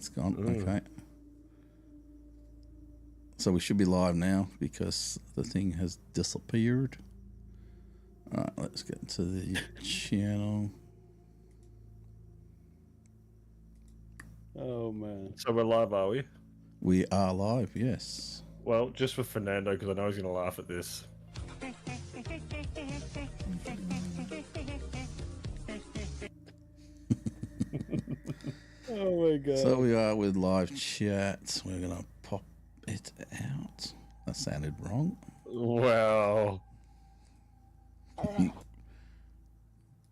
That's gone. Okay. So we should be live now because the thing has disappeared. All right, let's get to the channel. Oh, man. So we're live, are we? We are live, yes. Well, just for Fernando, because I know he's going to laugh at this. Oh, my God. So we are with live chat. We're going to pop it out. That sounded wrong. Wow.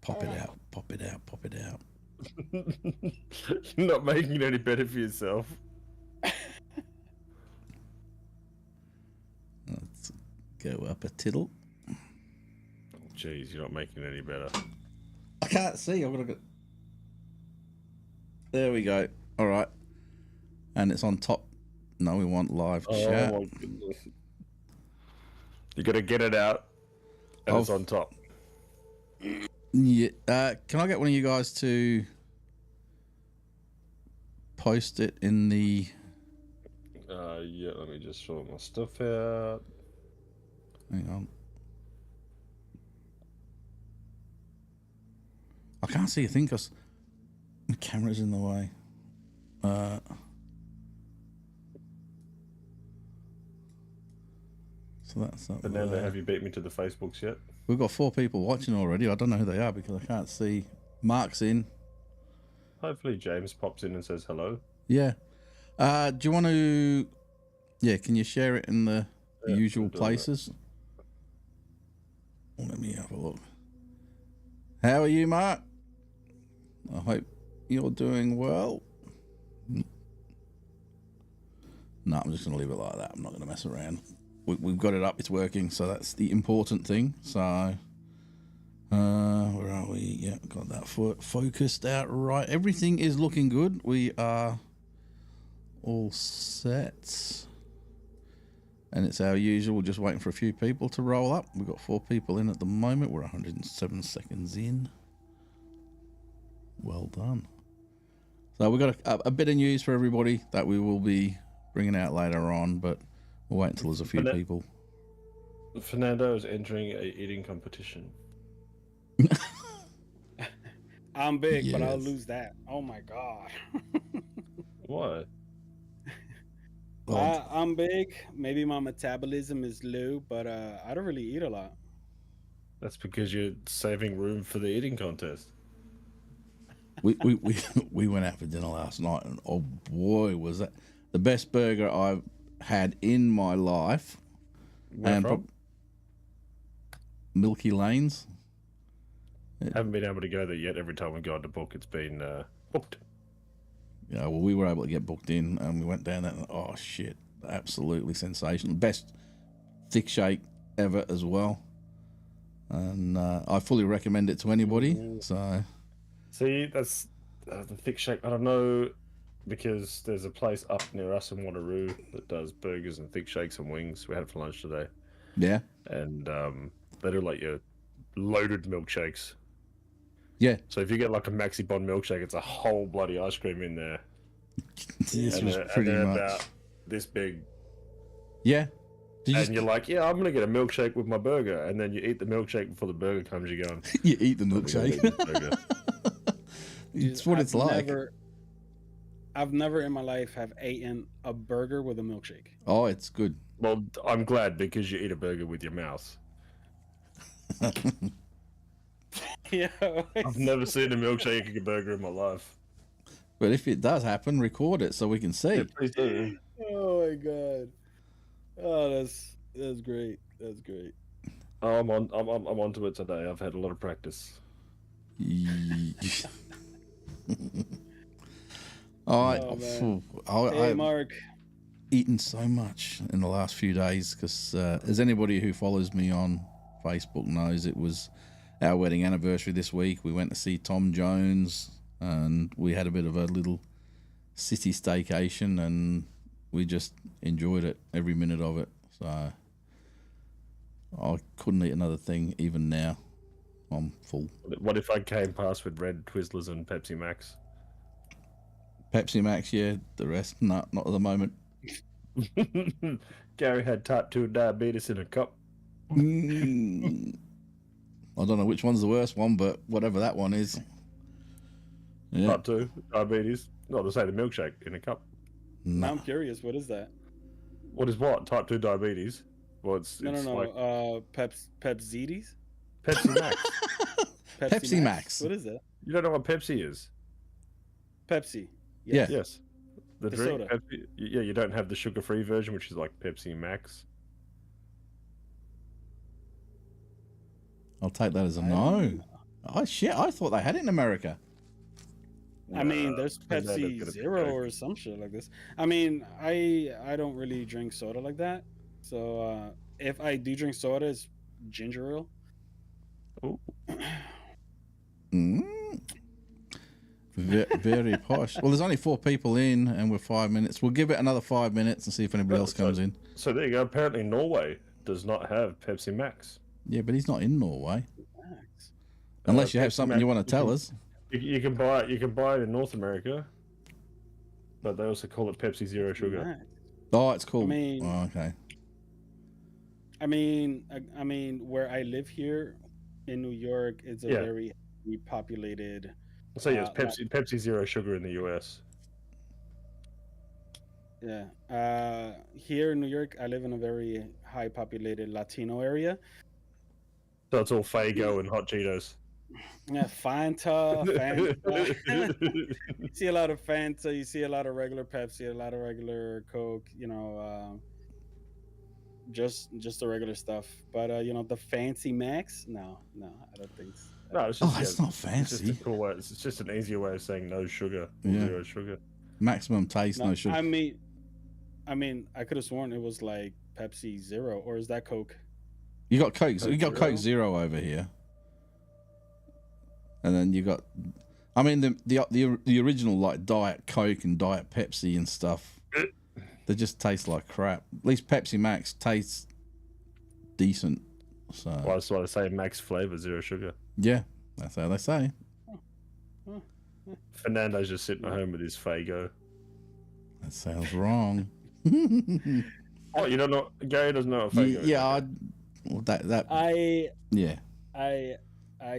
Pop it out, pop it out, pop it out. You're not making it any better for yourself. Let's go up a tittle. Jeez, you're not making it any better. I can't see. I've got to go. There we go. All right. And it's on top. No, we want live chat. Oh, my goodness. You got to get it out, and it's on top. Yeah. Can I get one of you guys to post it in the... Yeah, let me just sort my stuff out. Hang on. I can't see a thing because the camera's in the way. So that's up Fernando, there. have you beat me to the Facebooks yet? We've got 4 people watching already. I don't know who they are because I can't see. Mark's in. Hopefully James pops in and says hello. Yeah. Do you want to... Yeah, can you share it in the usual places? Let me have a look. How are you, Mark? I hope you're doing well. No, I'm just going to leave it like that. I'm not going to mess around. We've got it up. It's working, so that's the important thing. So, where are we? Yeah, got that focused out right. Everything is looking good. We are all set. And it's our usual, just waiting for a few people to roll up. We've got 4 people in at the moment. We're 107 seconds in. Well done. So we've got a bit of news for everybody that we will be bringing out later on, but we'll wait until there's a few people. Fernando is entering a eating competition. I'm big, Yes. but I'll lose that. Oh, my God. Why? I'm big. Maybe my metabolism is low, but I don't really eat a lot. That's because you're saving room for the eating contest. We went out for dinner last night, and oh boy, was that the best burger I've had in my life. Where And from? Milky Lanes. Haven't been able to go there yet. Every time we go to book, it's been booked. Yeah, well, we were able to get booked in, and we went down there. And, oh shit, absolutely sensational! Best thick shake ever as well, and I fully recommend it to anybody. So, See, that's the thick shake. I don't know, because there's a place up near us in Wanneroo that does burgers and thick shakes and wings. We had it for lunch today, yeah, and they do like your loaded milkshakes. yeah, So if you get like a Maxi Bond milkshake, it's a whole bloody ice cream in there. this and was they're, pretty and they're much. about this big. Yeah, Did you And you're like, yeah, I'm gonna get a milkshake with my burger, and then you eat the milkshake before the burger comes. You're going, you eat the "I'm gonna milkshake. eat this burger." It's what it's like. I've never in my life have eaten a burger with a milkshake. Oh, it's good. Well, I'm glad, because you eat a burger with your mouth. Yeah. I've never seen a milkshake eat a burger in my life. But if it does happen, record it so we can see. Yeah, please do. Oh my God. Oh, that's great. That's great. Oh, I'm onto it today. I've had a lot of practice. Oh, Hey, I've Mark. eaten so much in the last few days because, as anybody who follows me on Facebook knows, it was our wedding anniversary this week. We went to see Tom Jones and we had a bit of a little city staycation and we just enjoyed it, every minute of it. So I couldn't eat another thing even now. I'm full. What if I came past with red Twizzlers and Pepsi Max? Pepsi Max, yeah. The rest, not at the moment. Gary had type 2 diabetes in a cup. Mm. I don't know which one's the worst one, but whatever that one is. Yeah. Type 2 diabetes. Not to say the milkshake in a cup. Now No. I'm curious. What is that? What is what? Type 2 diabetes? Well, it's No. like Pepsides? Pepsi Max. Pepsi Max. What is that? You don't know what Pepsi is? Pepsi. Yeah. Yes. The The drink, soda. Pepsi, yeah, you don't have the sugar-free version, which is like Pepsi Max. I'll take that as a no. Oh shit! I thought they had it in America. I mean, there's Depends how they Pepsi get it Zero back. or some shit like this. I mean, I don't really drink soda like that. So if I do drink soda, it's ginger ale. Ooh. Mm. Very posh. Well, there's only 4 people in, and we're 5 minutes. We'll give it another 5 minutes and see if anybody else comes in. So there you go. Apparently, Norway does not have Pepsi Max. Yeah, but he's not in Norway. Max. Unless you have Pepsi something Max, you want to tell can- us. You can buy it. You can buy it in North America, but they also call it Pepsi Zero Sugar. Max. Oh, it's cool. I mean- Oh, okay. I mean, where I live here in New York, it's a Yeah. very populated. So yes, like- Pepsi Zero Sugar in the US. Yeah. Here in New York, I live in a very high populated Latino area. So it's all Fago and Hot Cheetos. Yeah, Fanta. You see a lot of Fanta. You see a lot of regular Pepsi, a lot of regular Coke. Just the regular stuff. But the fancy Max. No, I don't think so. No, it's just, Oh, it's not It's fancy. just a cool way. It's just an easier way of saying no sugar. Or Yeah. Zero sugar. Maximum taste, no sugar. I mean, I could have sworn it was like Pepsi Zero, or is that Coke? You got Coke. You got Zero? Coke Zero over here, and then you got. I mean, the original like Diet Coke and Diet Pepsi and stuff. They just taste like crap. At least Pepsi Max tastes decent. So Well, that's why they say max flavor, zero sugar. yeah, that's how they say. Fernando's just sitting at home with his Fago. That sounds wrong. Oh, you don't know? Gary doesn't know what Fago is. Yeah, well, that I yeah.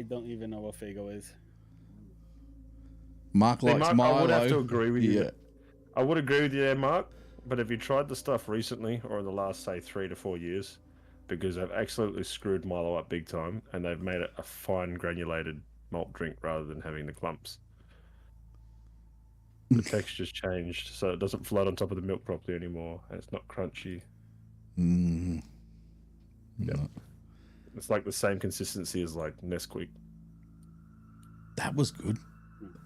don't even know what Fago is. Mark See, likes Mark, Milo. I would have to agree with you. Yeah. I would agree with you there, Mark. But have you tried the stuff recently or in the last, say, 3 to 4 years? Because they've absolutely screwed Milo up big time and they've made it a fine granulated malt drink rather than having the clumps. The texture's changed, so it doesn't float on top of the milk properly anymore, and it's not crunchy. Mm. Yep. No. It's like the same consistency as like Nesquik. That was good.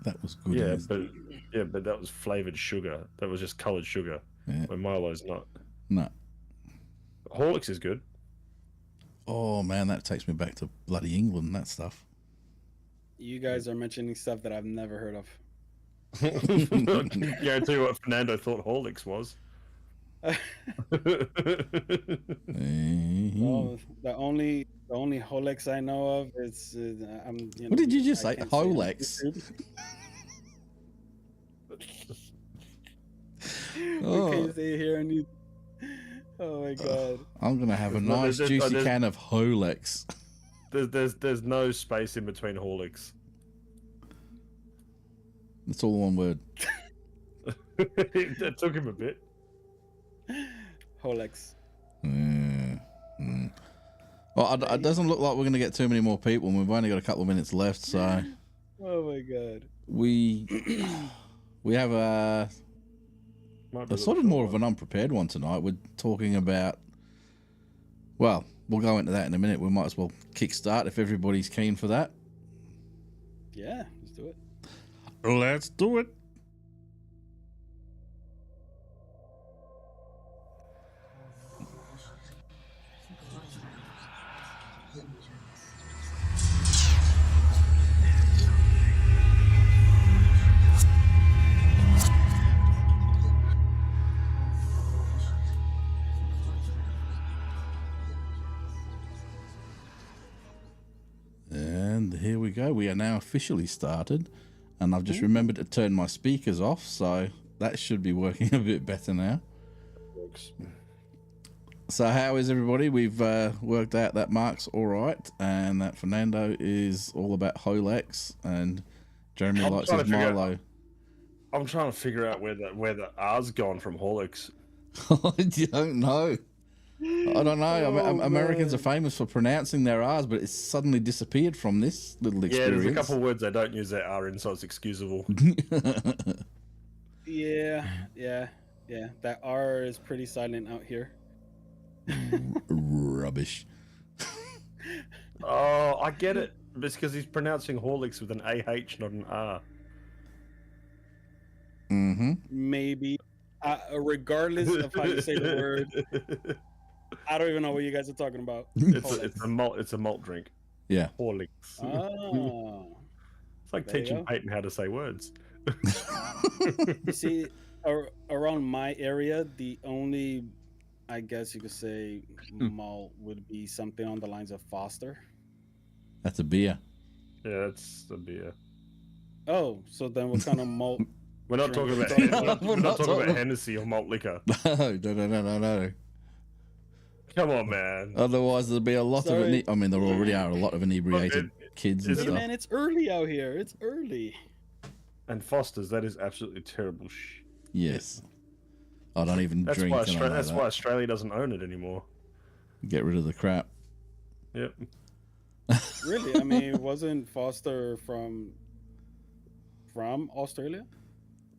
That was good. Yeah, but that was flavored sugar. That was just colored sugar. Yeah. Where Milo's not. No. Horlicks is good. Oh man, that takes me back to bloody England. That stuff. You guys are mentioning stuff that I've never heard of. Guarantee you what Fernando thought Horlicks was. Well, the only Rolex I know of is What did you just I say? can't say it on Rolex? YouTube. Oh. We can't say it here on YouTube. Oh my god. I'm gonna have a Well, nice there's- juicy there's- can of Rolex. There's no space in between Horlicks. It's all one word. That took him a bit. Rolex. Well, it doesn't look like we're gonna get too many more people, and we've only got a couple of minutes left. So Oh my god. we have Might be a a sort of little more short of an unprepared one tonight. We're talking about. Well, we'll go into that in a minute. We might as well kickstart if everybody's keen for that. Yeah, let's do it. Let's do it. And here we go. We are now officially started. and I've just remembered to turn my speakers off, so that should be working a bit better now. Works. So how is everybody? We've worked out that Mark's all right, and that Fernando is all about Holex, and Jeremy I'm likes trying his to figure Milo. I'm trying to figure out where the R's gone from Horlicks. I don't know. I don't know. Oh, Americans man. are famous for pronouncing their R's, but it's suddenly disappeared from this little Yeah, experience. there's a couple words they don't use their R in, so it's excusable. Yeah. That R is pretty silent out here. Rubbish. Oh, I get it. It's because he's pronouncing Horlicks with an AH, not an R. Mm-hmm. Maybe. Regardless of how you say the word, I don't even know what you guys are talking about. It's a malt drink. Yeah. Horlicks. Oh. It's like There you teaching go. Peyton how to say words. You see, around my area, the only, I guess you could say, malt would be something on the lines of Foster. That's a beer. Yeah, that's the beer. Oh, so then what kind of malt? We're not talking about Drink. we're not talking about Hennessy or malt liquor. No. Come on, man. Otherwise, there'll be a lot of Sorry. I mean, there already are a lot of inebriated kids and is Hey it stuff. man, it's early out here. It's early. And Foster's, that is absolutely terrible Yes. I don't even That's drink. why and I know Australia, that's that. why Australia doesn't own it anymore. Get rid of the crap. Yep. Really? I mean, wasn't Foster from Australia?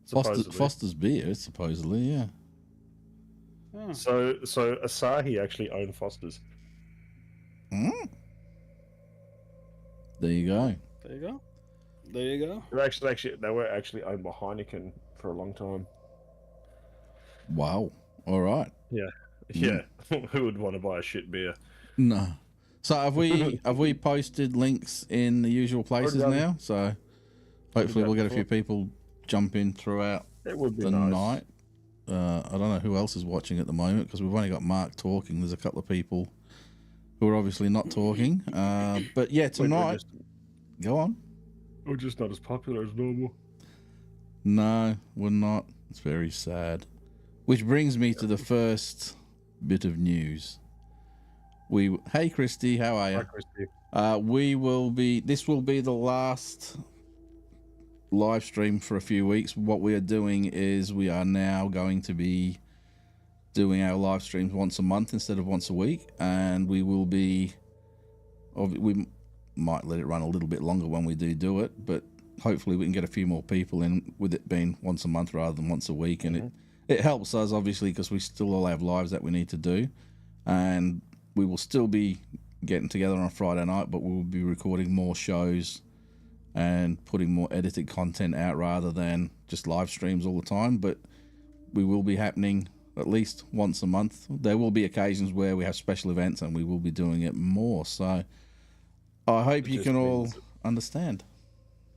Supposedly. Foster's beer, supposedly, yeah. Oh. So Asahi actually owned Foster's. Mm. There you go. There you go. There you go. They were actually owned by Heineken for a long time. Wow. All right. Yeah. Who would want to buy a shit beer? No. So have we posted links in the usual places done. now? So hopefully that we'll get a before. few people jump in throughout It would be the nice. night. I don't know who else is watching at the moment because we've only got Mark talking. There's a couple of people who are obviously not talking. But yeah, tonight. Go on. We're just not as popular as normal. No, we're not. It's very sad. Which brings me to the first bit of news. Hey Christy, how are you? Hi, Christy. This will be the last live stream for a few weeks. What we are doing is we are now going to be doing our live streams once a month instead of once a week, and we might let it run a little bit longer when we do it, but hopefully we can get a few more people in with it being once a month rather than once a week. And it helps us obviously because we still all have lives that we need to do, and we will still be getting together on a Friday night, but we will be recording more shows and putting more edited content out rather than just live streams all the time. But we will be happening at least once a month. There will be occasions where we have special events and we will be doing it more. So I hope you just can all means- understand.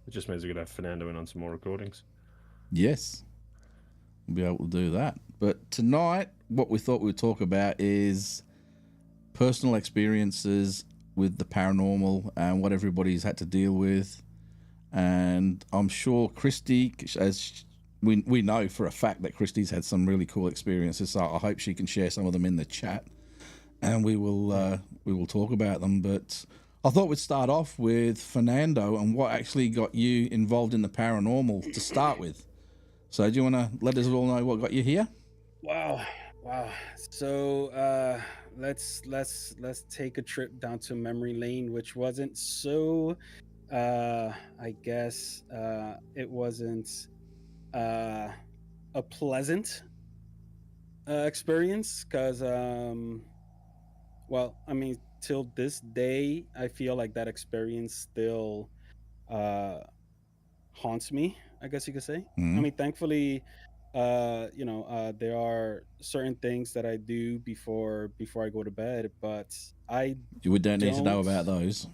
It just means we're gonna have Fernando in on some more recordings. Yes, we'll be able to do that. But tonight, what we thought we would talk about is personal experiences with the paranormal and what everybody's had to deal with. And I'm sure Christy, as we know for a fact that Christy's had some really cool experiences, so I hope she can share some of them in the chat, and we will talk about them. But I thought we'd start off with Fernando and what actually got you involved in the paranormal to start with. So do you want to let us all know what got you here? Wow. So let's take a trip down to memory lane, which wasn't so I guess it wasn't a pleasant experience because well, I mean, till this day I feel like that experience still haunts me, I guess you could say. I mean, thankfully there are certain things that I do before I go to bed, but We don't need to know Don't. about those.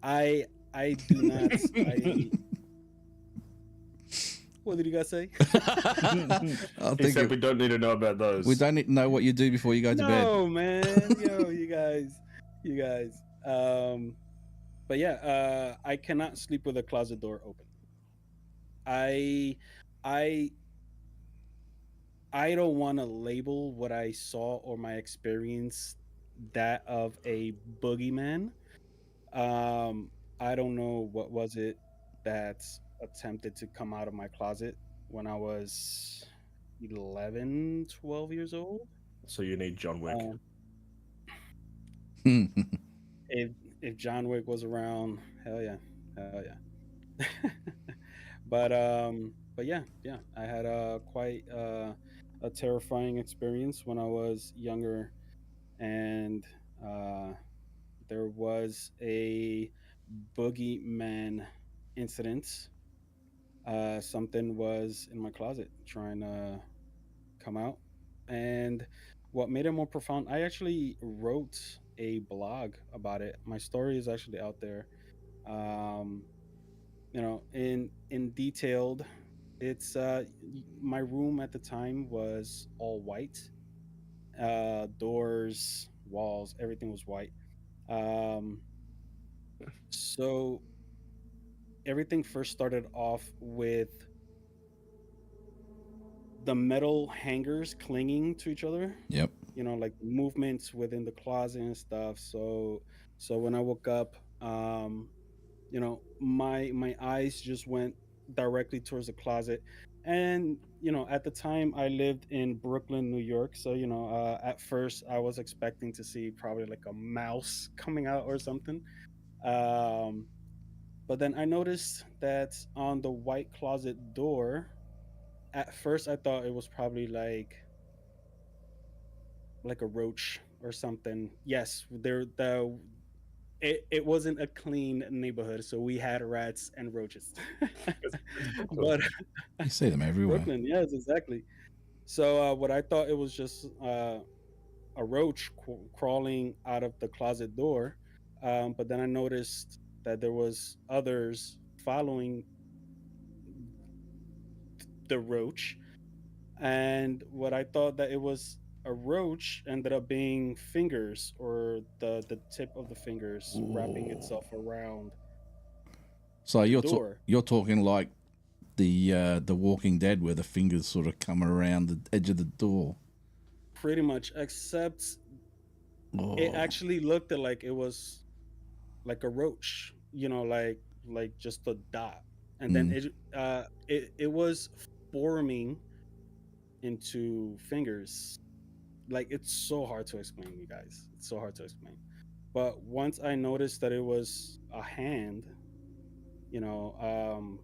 I do not. What did you guys say? I He think said we don't need to know about those. we don't need to know what you do before you go to bed. No, man. Yo, you guys. but yeah, I cannot sleep with a closet door open. I I I don't want to label what I saw or my experience that of a boogeyman. Um, I don't know what was it that attempted to come out of my closet when I was 11, 12 years old. So you need John Wick. Um, if if John Wick was around, hell yeah, hell yeah. But yeah, yeah, I had a terrifying experience when I was younger, and uh, there was a boogeyman incident. Something was in my closet trying to come out, and what made it more profound, I actually wrote a blog about it. My story is actually out there. Um, in detailed. It's my room at the time was all white. Doors, walls, everything was white. Um, so everything first started off with the metal hangers clinging to each other. Yep. Like movements within the closet and stuff. So when I woke up, my eyes just went directly towards the closet. And at the time I lived in Brooklyn, New York, so at first I was expecting to see probably like a mouse coming out or something. um but then I noticed that on the white closet door, at first I thought it was probably like a roach or something. Yes, it wasn't a clean neighborhood, so we had rats and roaches. It's Brooklyn. But You see them everywhere. Brooklyn, yes, exactly. So what I thought it was just a roach crawling out of the closet door, but then I noticed that there was others following the roach, and what I thought that it was a roach ended up being fingers, or the tip of the fingers wrapping Ooh. itself around So the you're door. you're talking like the Walking Dead, where the fingers sort of come around the edge of the door. Pretty much, except it Oh. actually looked like it was like a roach, like just a dot, and then Mm. it was forming into fingers. Like, it's so hard to explain, you guys. It's so hard to explain. But once I noticed that it was a hand, you know, um,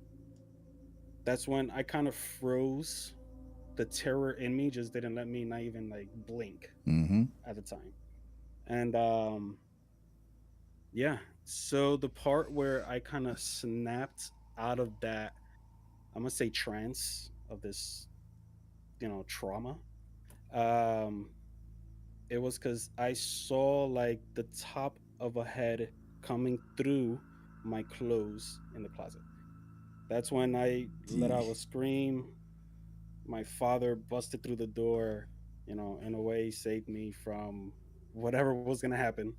that's when I kind of froze. The terror in me just didn't let me not even like blink Mm-hmm. at the time. And yeah, so the part where I kind of snapped out of that, I'm gonna say trance of this, trauma. Um, it was because I saw like the top of a head coming through my clothes in the closet. That's when I let out a scream. My father busted through the door, in a way saved me from whatever was gonna happen.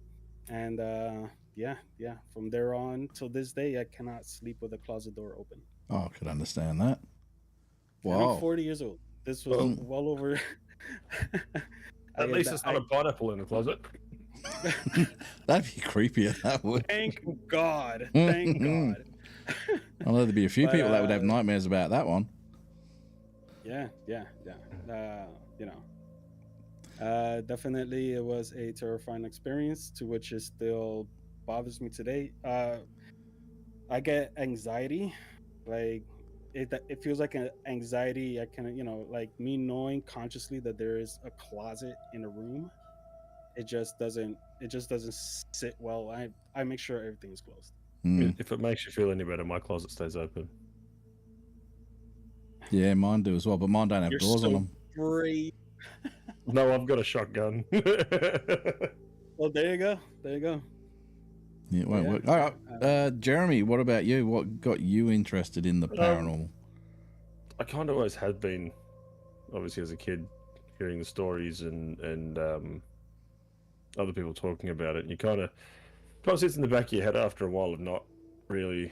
And yeah, yeah. From there on till this day, I cannot sleep with a closet door open. Oh, I could understand that. And I'm Wow. 40 years old. This was Well, well over. at I, least it's not a pineapple in the closet. That'd be creepier. That would. Thank God. Thank God. I know there'd be a few But people that would have nightmares about that one. yeah, yeah, yeah. Definitely, it was a terrifying experience, to which it still bothers me today. I get anxiety, like it feels like an anxiety. I can, like me knowing consciously that there is a closet in a room. It just doesn't sit well. I make sure everything's closed. Mm. If it makes you feel any better, my closet stays open. Yeah, mine do as well, but mine don't have You're doors on so them. brave. No, I've got a shotgun. Well, there you go. There you go. Yeah, it won't Yeah. work. All right, Jeremy, what about you? What got you interested in the paranormal? I kind of always had been, obviously as a kid, hearing the stories and other people talking about it. And you kind of kind of sits in the back of your head after a while of not really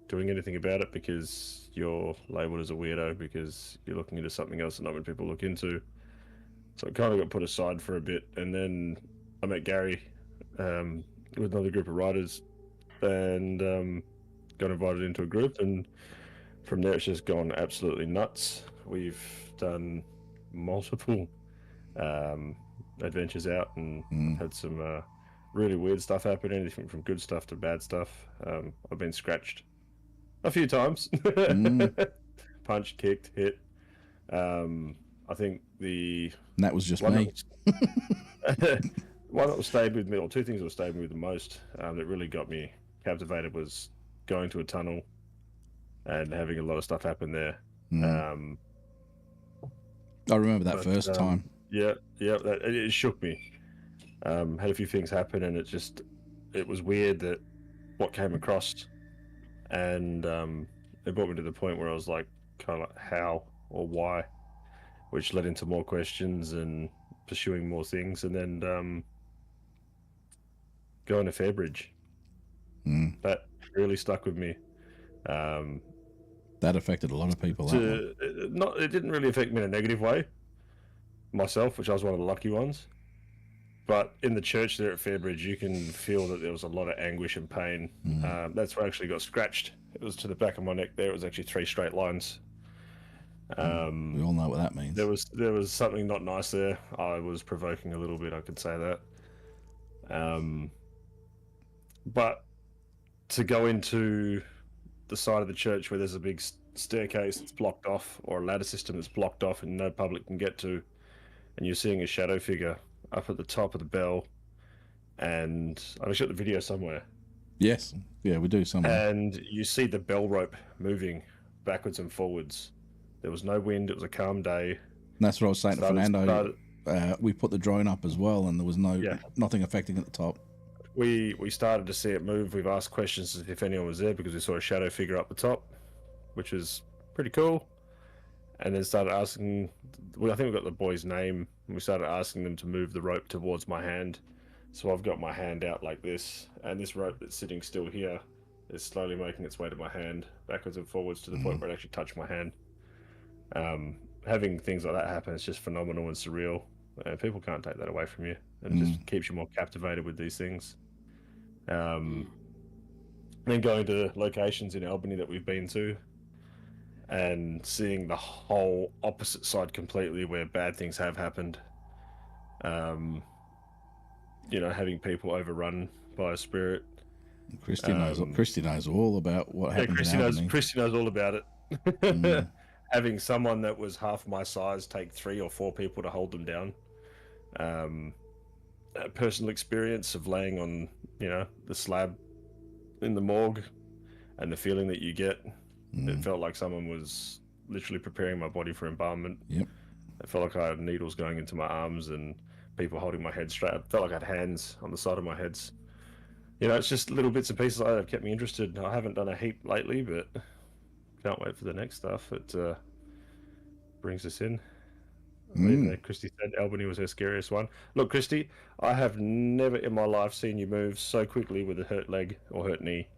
doing anything about it because you're labelled as a weirdo because you're looking into something else that not many people look into. So it kind of got put aside for a bit, and then I met Gary with another group of writers, and got invited into a group, and from there it's just gone absolutely nuts. We've done multiple adventures out and had some really weird stuff happen, anything from good stuff to bad stuff. I've been scratched a few times, punched, kicked, hit. I think And that was just one me. one that stayed with me, or two things that stayed with me the most, that really got me captivated, was going to a tunnel and having a lot of stuff happen there. I remember that first time. Yeah, it shook me. Had a few things happen, and it was weird that what came across, and it brought me to the point where I was like, kind of like, how or why, which led into more questions and pursuing more things, and then going to Fairbridge. That really stuck with me. That affected a lot of people. It didn't really affect me in a negative way, myself, which I was one of the lucky ones. But in the church there at Fairbridge, you can feel that there was a lot of anguish and pain. That's where I actually got scratched. It was to the back of my neck there. It was actually 3 straight lines. We all know what that means. There was something not nice there. I was provoking a little bit, I could say that. But to go into the side of the church where there's a big staircase that's blocked off, or a ladder system that's blocked off and no public can get to, and you're seeing a shadow figure up at the top of the bell, and I've shot the video somewhere. Yes, yeah, we do somewhere. And you see the bell rope moving backwards and forwards. There was no wind. It was a calm day. And that's what I was saying to Fernando. We put the drone up as well, and there was nothing affecting at the top. We started to see it move. We've asked questions as if anyone was there because we saw a shadow figure up the top, which is pretty cool. And then started asking, I think we got the boy's name, and we started asking them to move the rope towards my hand. So I've got my hand out like this, and this rope that's sitting still here is slowly making its way to my hand, backwards and forwards to the point where it actually touched my hand. Having things like that happen is just phenomenal and surreal. People can't take that away from you. It just keeps you more captivated with these things. Then going to locations in Albany that we've been to, and seeing the whole opposite side completely, where bad things have happened. Having people overrun by a spirit. Christy knows all about what happened. Christy knows all about it. Having someone that was half my size take 3 or 4 people to hold them down. A personal experience of laying on, the slab in the morgue, and the feeling that you get. It felt like someone was literally preparing my body for embalmment. Yep. It felt like I had needles going into my arms and people holding my head straight. It felt like I had hands on the side of my heads. It's just little bits and pieces like that have kept me interested. I haven't done a heap lately, but can't wait for the next stuff. It brings us in. Christy said Albany was her scariest one. Look, Christy, I have never in my life seen you move so quickly with a hurt leg or hurt knee.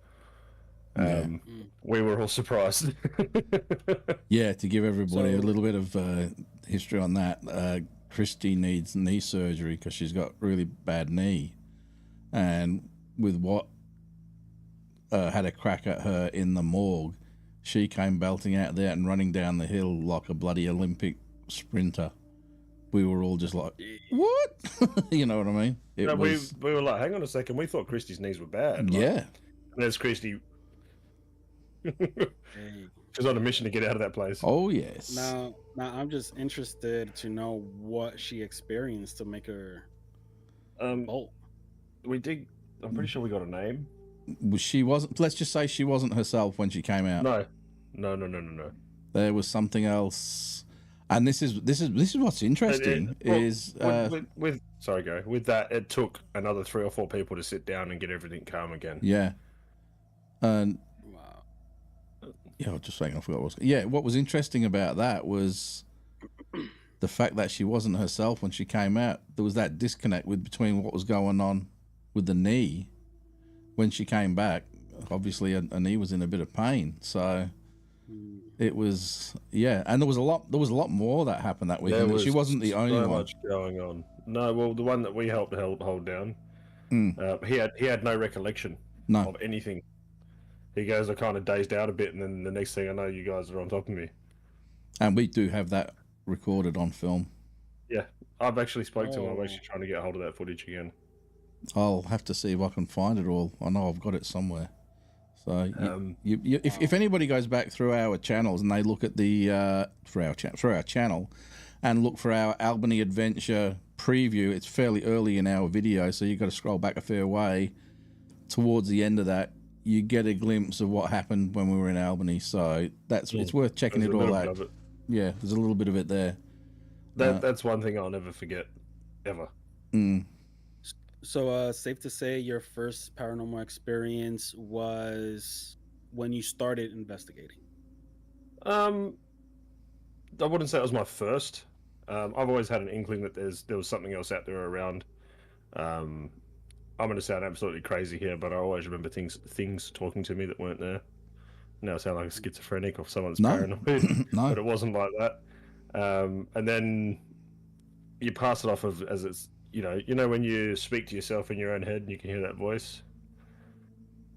We were all surprised. Yeah, to give everybody a little bit of history on that, Christy needs knee surgery because she's got really bad knee, and with what had a crack at her in the morgue, she came belting out there and running down the hill like a bloody Olympic sprinter. We were all just like, what? You know what I mean? We were like, hang on a second, we thought Christy's knees were bad. Yeah. And there's Christy. She's on a mission to get out of that place. Oh, yes. Now I'm just interested to know what she experienced to make her bolt. I'm pretty sure we got a name. She wasn't, let's just say she wasn't herself when she came out. No. There was something else. And this is what's interesting Sorry, Gary. With that, it took another 3 or 4 people to sit down and get everything calm again. Yeah. And Wow. yeah, I was just saying, I forgot what was. Yeah, what was interesting about that was the fact that she wasn't herself when she came out. There was that disconnect between what was going on with the knee. When she came back, obviously her knee was in a bit of pain. So it was, yeah. And there was a lot more that happened that weekend. She wasn't the only so one. much going on. No, well, the one that we helped hold down, he had no recollection No. of anything. He goes, I kind of dazed out a bit, and then the next thing I know, you guys are on top of me. And we do have that recorded on film. Yeah, I've actually spoke to him. I'm actually trying to get hold of that footage again. I'll have to see if I can find it all. I know I've got it somewhere. So if anybody goes back through our channels and they look at the through our channel and look for our Albany Adventure preview, it's fairly early in our video, so you've got to scroll back a fair way. Towards the end of that, you get a glimpse of what happened when we were in Albany. So it's worth checking it all out. Yeah, there's a little bit of it there. That's one thing I'll never forget, ever. So, safe to say your first paranormal experience was when you started investigating? I wouldn't say it was my first. I've always had an inkling that there was something else out there around. I'm going to sound absolutely crazy here, but I always remember things talking to me that weren't there. Now I sound like a schizophrenic or someone that's paranoid, No. but it wasn't like that. And then you pass it off as it's, you know when you speak to yourself in your own head and you can hear that voice.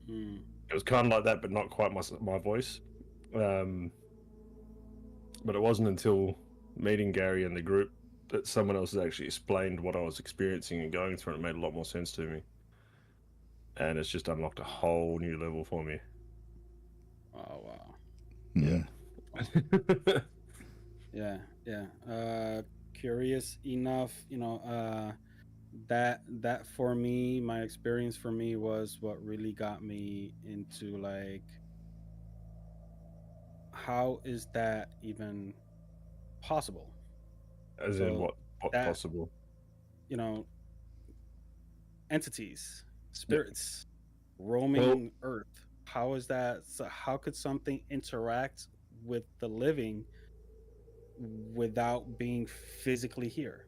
It was kind of like that, but not quite my voice. But it wasn't until meeting Gary and the group that someone else has actually explained what I was experiencing and going through, and it made a lot more sense to me. And it's just unlocked a whole new level for me. Oh wow. Yeah. Yeah. Curious enough, that for me, my experience for me was what really got me into, like, how is that even possible? As in what possible? Entities, spirits, roaming Earth. How is that? So how could something interact with the living without being physically here?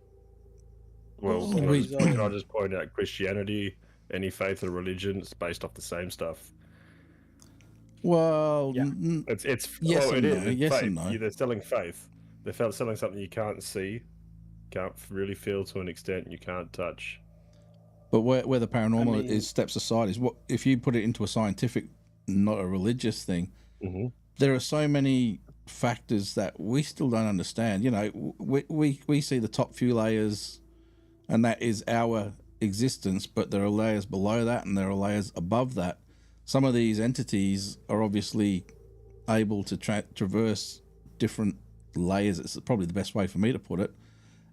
Well, can I just point out Christianity, any faith or religion, it's based off the same stuff. Well, Yeah. It's yes well, and it no. is. It's Yes faith. and no. They're selling faith. They're selling something you can't see, can't really feel to an extent, you can't touch. But where the paranormal steps aside is what if you put it into a scientific, not a religious thing. There are so many factors that we still don't understand. We see the top few layers, and that is our existence, but there are layers below that and there are layers above that. Some of these entities are obviously able to traverse different layers. It's probably the best way for me to put it.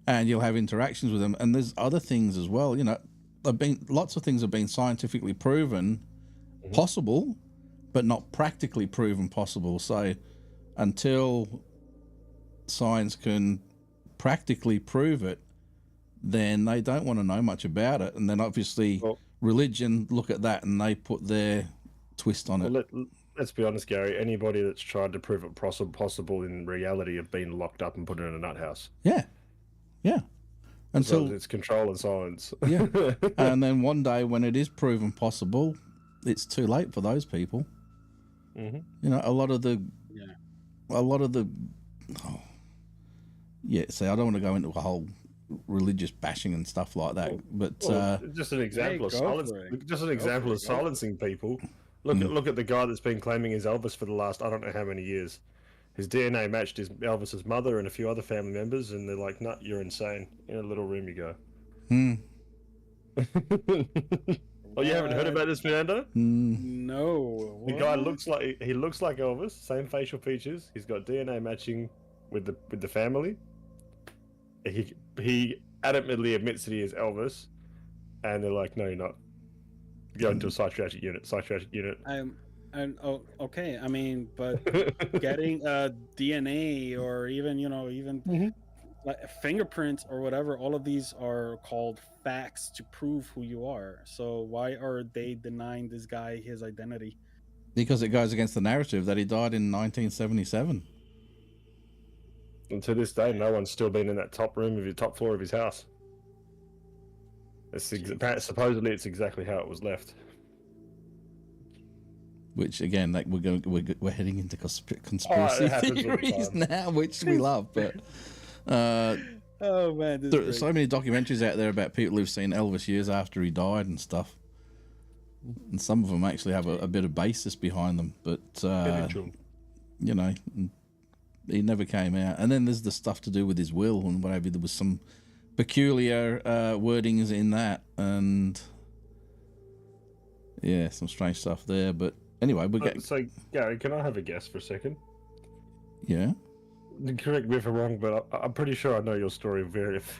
And you'll have interactions with them. And there's other things as well. Lots of things have been scientifically proven possible, but not practically proven possible. So until science can practically prove it, then they don't want to know much about it. And then obviously religion look at that and they put their twist on it. Let's be honest, Gary. Anybody that's tried to prove it possible in reality have been locked up and put in a nut house. Yeah. Until it's control and science. Yeah. And then one day when it is proven possible, it's too late for those people. A lot of the see, I don't want to go into a whole religious bashing and stuff like that, but just an example of silence. Just an example of silencing people. Look at the guy that's been claiming he's Elvis for the last I don't know how many years. His DNA matched Elvis's mother and a few other family members, and they're like, "Nut, you're insane." In a little room you go. Oh, you haven't heard about this, Fernando? No. The guy looks like Elvis, same facial features. He's got DNA matching with the family. He adamantly admits that he is Elvis, and they're like, "No, you're not. Go into a psychiatric unit." Okay. I mean, but getting DNA or even like fingerprints or whatever, all of these are called facts to prove who you are. So why are they denying this guy his identity? Because it goes against the narrative that he died in 1977. And to this day, no one's still been in that top floor of his house. Supposedly, it's exactly how it was left. Which again, like we're heading into It conspiracy happens all the theories time. now, which we love. But Oh man, this there is are great. so many documentaries out there about people who've seen Elvis years after he died and stuff. And some of them actually have a bit of basis behind them, but you know, he never came out. And then there's the stuff to do with his will and whatever. There was some peculiar wordings in that, and yeah, some strange stuff there. But anyway, we get So, Gary, can I have a guess for a second? yeah. Correct me if I'm wrong, but I'm pretty sure I know your story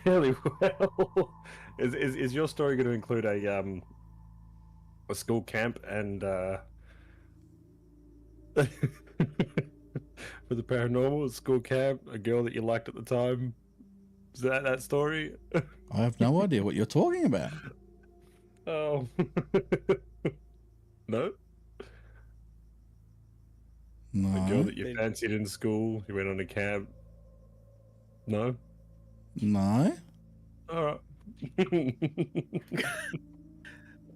fairly well. Is your story going to include a school camp and for the paranormal, a school camp, a girl that you liked at the time? Is that story? I have no idea what you're talking about. Oh. No? A girl No, that you fancied in school, you went on a camp. No? no. Alright.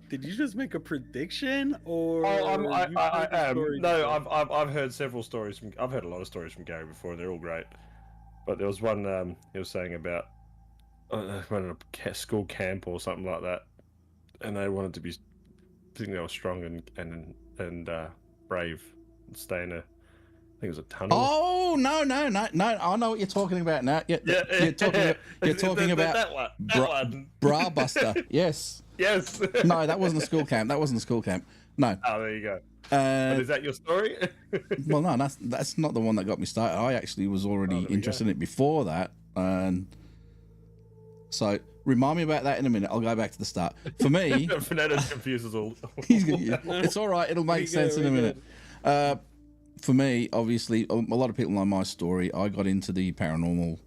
Did you just make a prediction, or I you am. heard the story No, before? I've heard several stories from. I've heard a lot of stories from Gary before, and they're all great. But there was one he was saying about running a school camp or something like that, and they wanted to be, think they were strong and brave, and stay in a. I think it was a tunnel. Oh no! I know what you're talking about now. Yeah, you're talking about that one. That one. Bra Buster. Yes. Yes. No, that wasn't a school camp. No. Oh, there you go. But is that your story? Well, no, that's not the one that got me started. I actually was already there we interested go. in it before that, and so remind me about that in a minute. I'll go back to the start. For me, Fernando confuses all. it's all right. It'll make sense in a minute. For me, obviously, a lot of people know my story. I got into the paranormal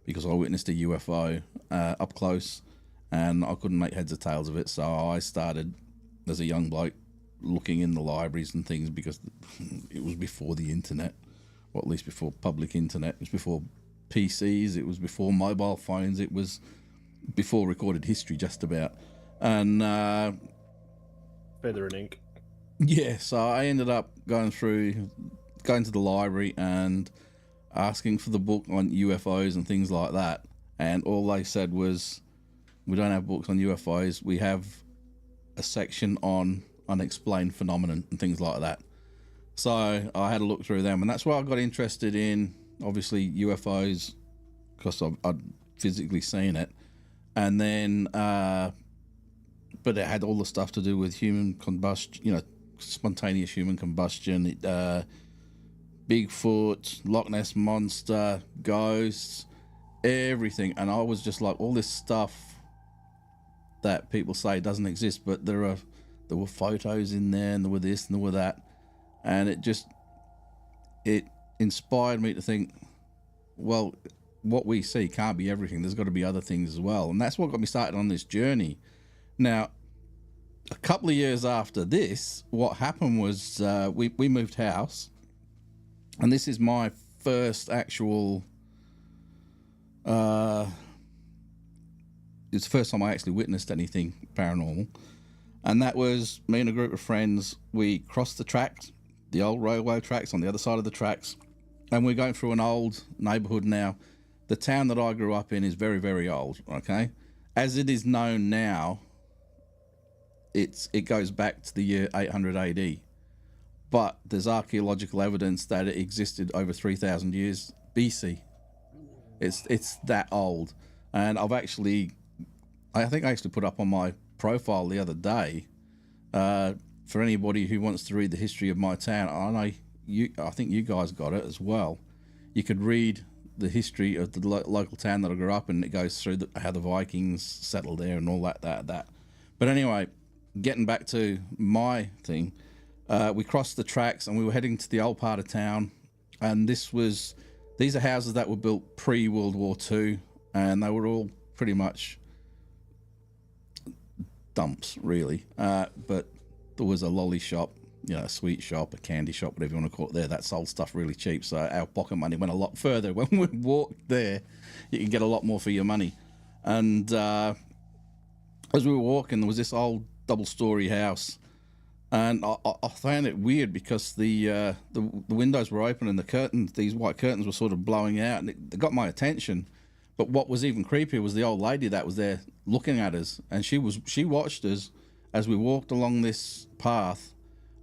because I witnessed a UFO up close, and I couldn't make heads or tails of it. So I started as a young bloke looking in the libraries and things, because it was before the internet, or at least before public internet. It was before PCs. It was before mobile phones. It was before recorded history, just about. And Feather and ink. yeah, so I ended up going to the library and asking for the book on UFOs and things like that. And all they said was, we don't have books on UFOs. We have a section on unexplained phenomenon and things like that. So I had a look through them, and that's where I got interested in, obviously, UFOs, because I'd physically seen it. And then, but it had all the stuff to do with human combustion, spontaneous human combustion, Bigfoot, Loch Ness Monster, ghosts, everything. And I was just like, all this stuff that people say doesn't exist, but there were photos in there, and there were this and there were that. And it inspired me to think, well, what we see can't be everything. There's got to be other things as well. And that's what got me started on this journey. Now, a couple of years after this, what happened was we moved house. And this is my first actual... it's the first time I actually witnessed anything paranormal. And that was me and a group of friends. We crossed the tracks, the old railway tracks on the other side of the tracks. And we're going through an old neighbourhood now. The town that I grew up in is very, very old, okay? As it is known now, it goes back to the year 800 AD. But there's archaeological evidence that it existed over 3,000 years BC. It's that old. And I think I actually put up on my profile the other day, for anybody who wants to read the history of my town. I think you guys got it as well. You could read the history of the local town that I grew up in. It goes through how the Vikings settled there and all that. But anyway, getting back to my thing, we crossed the tracks and we were heading to the old part of town. And these are houses that were built pre-World War II, and they were all pretty much dumps, really. But there was a lolly shop, a sweet shop, a candy shop, whatever you want to call it there, that sold stuff really cheap. So our pocket money went a lot further. When we walked there, you can get a lot more for your money. And as we were walking, there was this old double-story house, and I found it weird because the windows were open and the curtains, these white curtains, were sort of blowing out, and it got my attention. But what was even creepier was the old lady that was there looking at us, and she watched us as we walked along this path,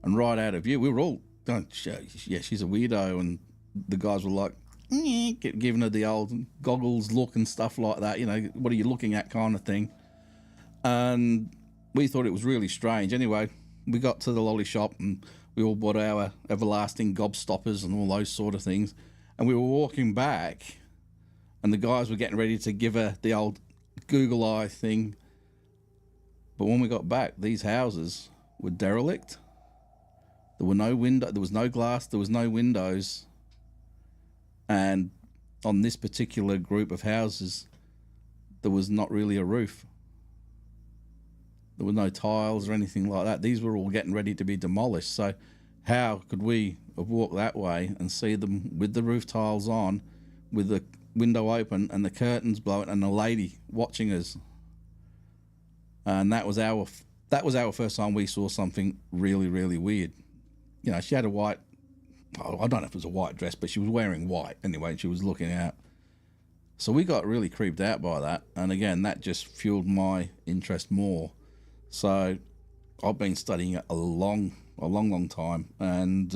and right out of view, we were all going, yeah, she's a weirdo, and the guys were like, giving her the old goggles look and stuff like that, you know, what are you looking at kind of thing. And we thought it was really strange. Anyway, we got to the lolly shop and we all bought our everlasting gobstoppers and all those sort of things, and we were walking back, and the guys were getting ready to give her the old Google eye thing. But when we got back, these houses were derelict. There were no window, there was no glass, there was no windows. And on this particular group of houses, there was not really a roof. There were no tiles or anything like that. These were all getting ready to be demolished. So how could we have walked that way and see them with the roof tiles on, with the window open and the curtains blowing, and a lady watching us? And that was our first time we saw something really, really weird. You know, she had a white, I don't know if it was a white dress, but she was wearing white anyway, and she was looking out. So we got really creeped out by that, and again, that just fueled my interest more. So I've been studying it a long time, and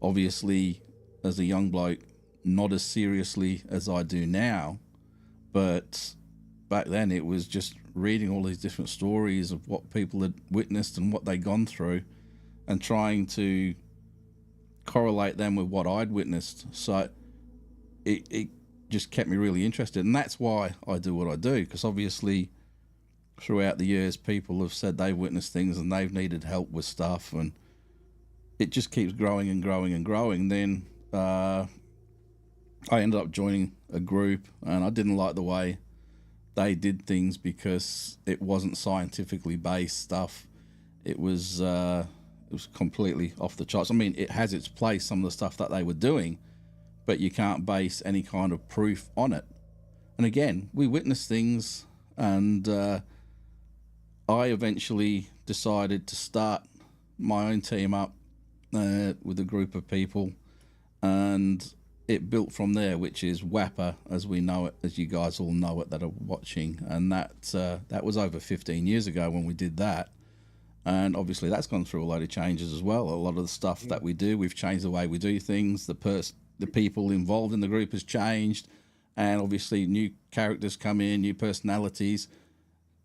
obviously as a young bloke, not as seriously as I do now, but back then it was just reading all these different stories of what people had witnessed and what they'd gone through, and trying to correlate them with what I'd witnessed. So it just kept me really interested, and that's why I do what I do, because obviously throughout the years people have said they've witnessed things and they've needed help with stuff, and it just keeps growing and growing and growing. Then I ended up joining a group, and I didn't like the way they did things because it wasn't scientifically based stuff. It was completely off the charts. I mean, it has its place, some of the stuff that they were doing, but you can't base any kind of proof on it. And again, we witnessed things, and I eventually decided to start my own team up with a group of people, and it built from there, which is WAPA as we know it, as you guys all know it that are watching. And that was over 15 years ago when we did that. And obviously that's gone through a load of changes as well. A lot of the stuff that we do, we've changed the way we do things. The people involved in the group has changed, and obviously new characters come in, new personalities,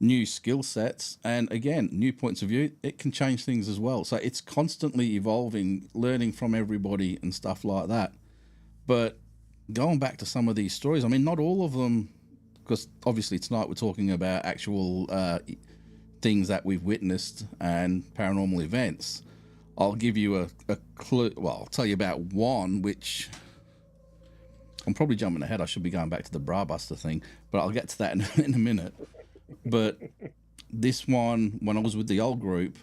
new skill sets, and again, new points of view. It can change things as well. So it's constantly evolving, learning from everybody and stuff like that. But going back to some of these stories, I mean, not all of them, because obviously tonight we're talking about actual things that we've witnessed and paranormal events. I'll give you a clue. Well, I'll tell you about one, which I'm probably jumping ahead. I should be going back to the Brabuster thing, but I'll get to that in a minute. But this one, when I was with the old group,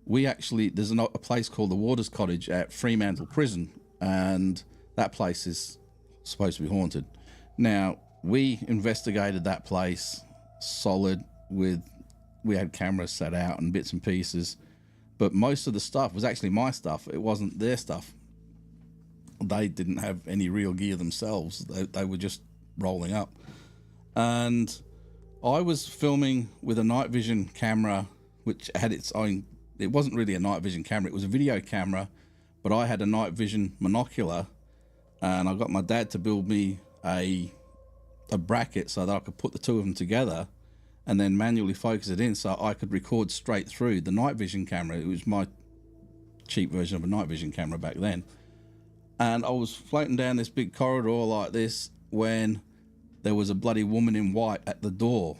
we actually, there's a place called the Waters Cottage at Fremantle Prison, and that place is supposed to be haunted. Now, we investigated that place solid we had cameras set out and bits and pieces, but most of the stuff was actually my stuff. It wasn't their stuff. They didn't have any real gear themselves. They were just rolling up. And I was filming with a night vision camera, which had its own, it wasn't really a night vision camera, it was a video camera, but I had a night vision monocular, and I got my dad to build me a bracket so that I could put the two of them together and then manually focus it in so I could record straight through the night vision camera. It was my cheap version of a night vision camera back then. And I was floating down this big corridor like this when there was a bloody woman in white at the door.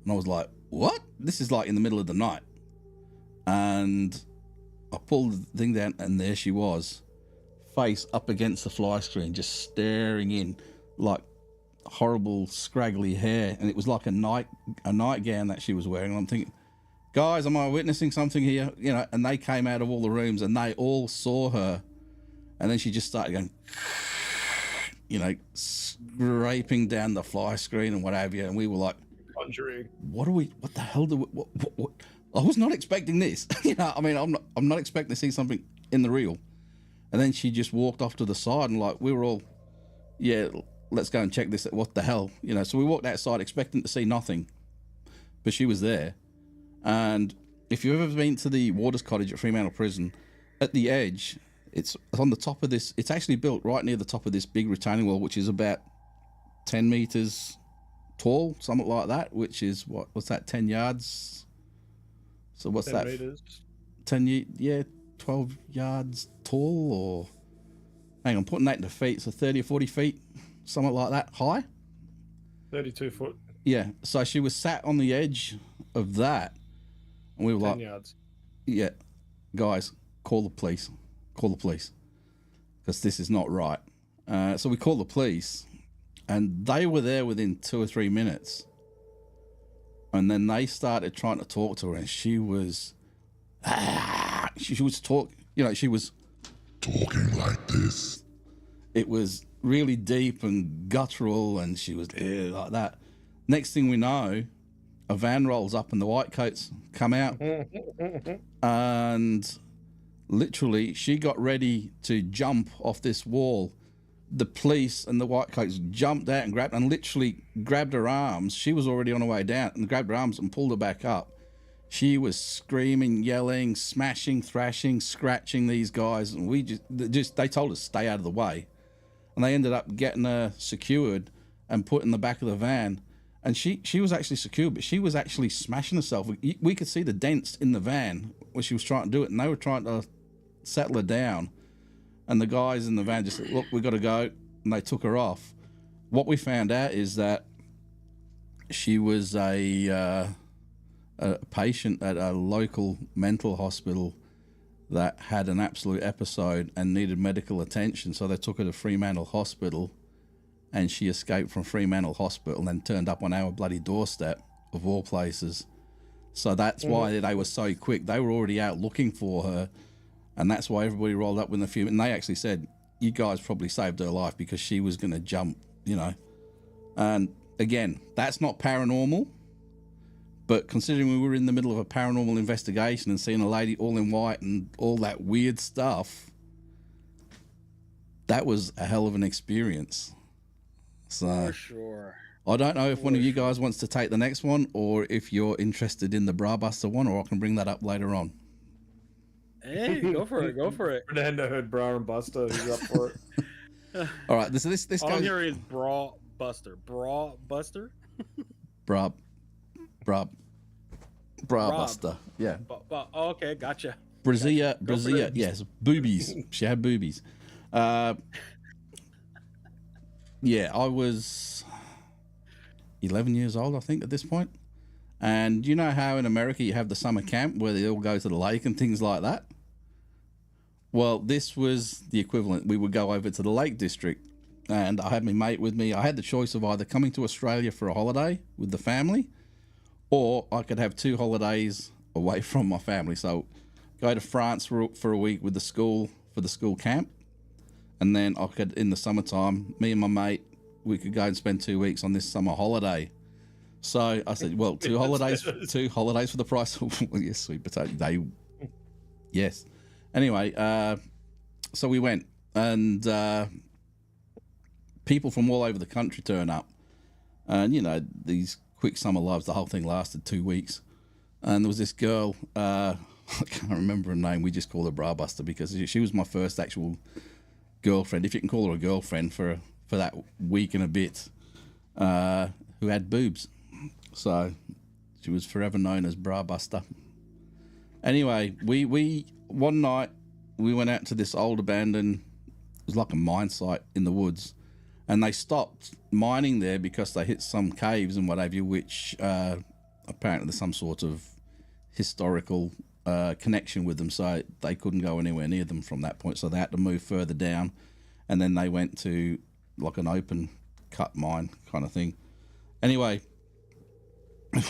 And I was like, what? This is like in the middle of the night. And I pulled the thing down, and there she was, face up against the fly screen, just staring in, like horrible scraggly hair, and it was like a nightgown that she was wearing. And I'm thinking, guys, am I witnessing something here? You know, and they came out of all the rooms and they all saw her, and then she just started going, you know, scraping down the fly screen and what have you, and we were like, Conjuring. what the hell do we, what? I was not expecting this. You know, I mean, I'm not expecting to see something in the reel. And then she just walked off to the side, and like we were all, yeah, let's go and check this. What the hell, you know? So we walked outside expecting to see nothing, but she was there. And if you've ever been to the Waters Cottage at Fremantle Prison, at the edge, it's on the top of this. It's actually built right near the top of this big retaining wall, which is about 10 meters tall, something like that. Which is what's that? 10 yards. So what's 10 that? meters. 12 yards tall, or hang on, putting that into feet, so 30 or 40 feet, something like that, high. 32 foot. Yeah, so she was sat on the edge of that, and we were 10 like, yards. yeah, guys, call the police, because this is not right. So we called the police, and they were there within 2 or 3 minutes, and then they started trying to talk to her, and she was she was talking like this. It was really deep and guttural, and she was like that. Next thing we know, a van rolls up and the white coats come out, and literally she got ready to jump off this wall. The police and the white coats jumped out and literally grabbed her arms. She was already on her way down, and grabbed her arms and pulled her back up. She was screaming, yelling, smashing, thrashing, scratching these guys, and we just they told us stay out of the way, and they ended up getting her secured and put in the back of the van. And she was actually secured, but she was actually smashing herself. We could see the dents in the van when she was trying to do it, and they were trying to settle her down. And the guys in the van just said, look, we got to go, and they took her off. What we found out is that she was a patient at a local mental hospital that had an absolute episode and needed medical attention. So they took her to Fremantle Hospital, and she escaped from Fremantle Hospital and then turned up on our bloody doorstep, of all places. So that's why they were so quick. They were already out looking for her, and that's why everybody rolled up within a few minutes. And they actually said, you guys probably saved her life because she was going to jump, you know. And again, that's not paranormal. But considering we were in the middle of a paranormal investigation and seeing a lady all in white and all that weird stuff, that was a hell of an experience. So For sure. I don't know if one of you guys wants to take the next one, or if you're interested in the Brabuster one, or I can bring that up later on. Hey, go for it. Go for it. Fernando heard Bra and Buster. He's up for it. All right, this All I'm goes hearing is Bra Buster. Bra Buster? Brabuster. Yeah. Oh, okay, gotcha. Brazia, Go for it. yes, boobies. She had boobies. Yeah, I was 11 years old, I think, at this point. And you know how in America you have the summer camp where they all go to the lake and things like that? Well, this was the equivalent. We would go over to the Lake District, and I had my mate with me. I had the choice of either coming to Australia for a holiday with the family, or I could have 2 holidays away from my family. So go to France for a week with the school for the school camp, and then I could, in the summertime, me and my mate, we could go and spend 2 weeks on this summer holiday. So I said, well, 2 holidays for the price of, well, yes, sweet potato. Yes. Anyway, so we went, and people from all over the country turn up. And, you know, these quick summer lives, the whole thing lasted 2 weeks. And there was this girl, I can't remember her name, we just called her Brabuster because she was my first actual girlfriend, if you can call her a girlfriend, for that week and a bit, who had boobs. So she was forever known as Brabuster. Anyway, we one night we went out to this old abandoned, it was like a mine site in the woods, and they stopped mining there because they hit some caves and what have you, which apparently there's some sort of historical connection with them, so they couldn't go anywhere near them from that point, so they had to move further down, and then they went to like an open cut mine kind of thing. Anyway,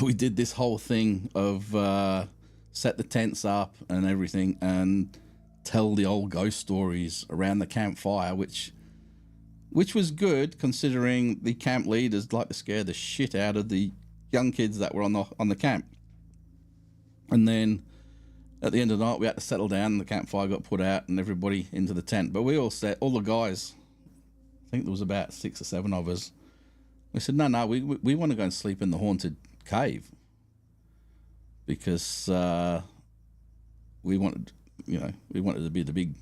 we did this whole thing of set the tents up and everything and tell the old ghost stories around the campfire, which was good considering the camp leaders like to scare the shit out of the young kids that were on the camp. And then at the end of the night, we had to settle down, and the campfire got put out, and everybody into the tent. But we all said, all the guys, I think there was about 6 or 7 of us. We said, no, we want to go and sleep in the haunted cave, because we wanted to be the big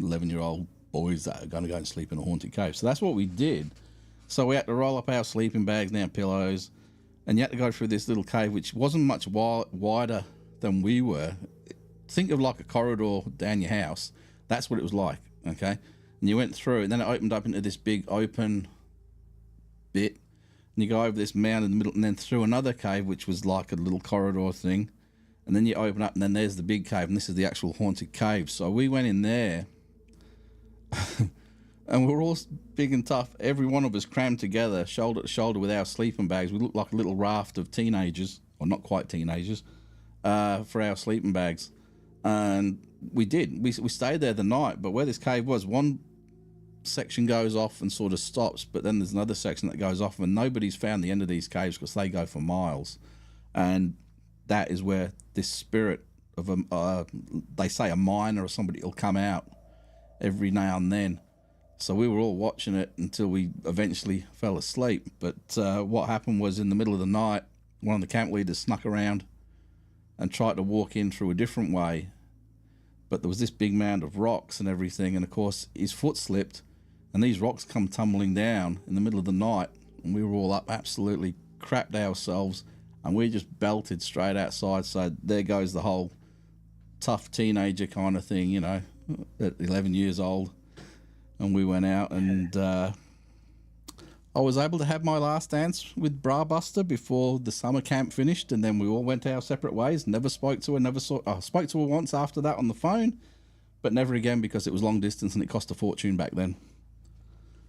11-year-old boys that are going to go and sleep in a haunted cave. So that's what we did. So we had to roll up our sleeping bags and our pillows, and you had to go through this little cave, which wasn't much wider than we were. Think of like a corridor down your house. That's what it was like, okay? And you went through, and then it opened up into this big open bit, and you go over this mound in the middle, and then through another cave, which was like a little corridor thing, and then you open up, and then there's the big cave, and this is the actual haunted cave. So we went in there, and we were all big and tough. Every one of us crammed together, shoulder to shoulder, with our sleeping bags. We looked like a little raft of teenagers, or not quite teenagers, for our sleeping bags. And we did. We stayed there the night, but where this cave was, one section goes off and sort of stops, but then there's another section that goes off, and nobody's found the end of these caves because they go for miles. And that is where this spirit of they say a miner or somebody will come out every now and then. So we were all watching it until we eventually fell asleep. But what happened was, in the middle of the night, one of the camp leaders snuck around and tried to walk in through a different way. But there was this big mound of rocks and everything, and of course his foot slipped, and these rocks come tumbling down in the middle of the night, and we were all up absolutely crapped ourselves, and we just belted straight outside. So there goes the whole tough teenager kind of thing, you know, at 11 years old. And we went out, and I was able to have my last dance with Bra Buster before the summer camp finished, and then we all went our separate ways. Never spoke to her, I spoke to her once after that on the phone, but never again, because it was long distance and it cost a fortune back then.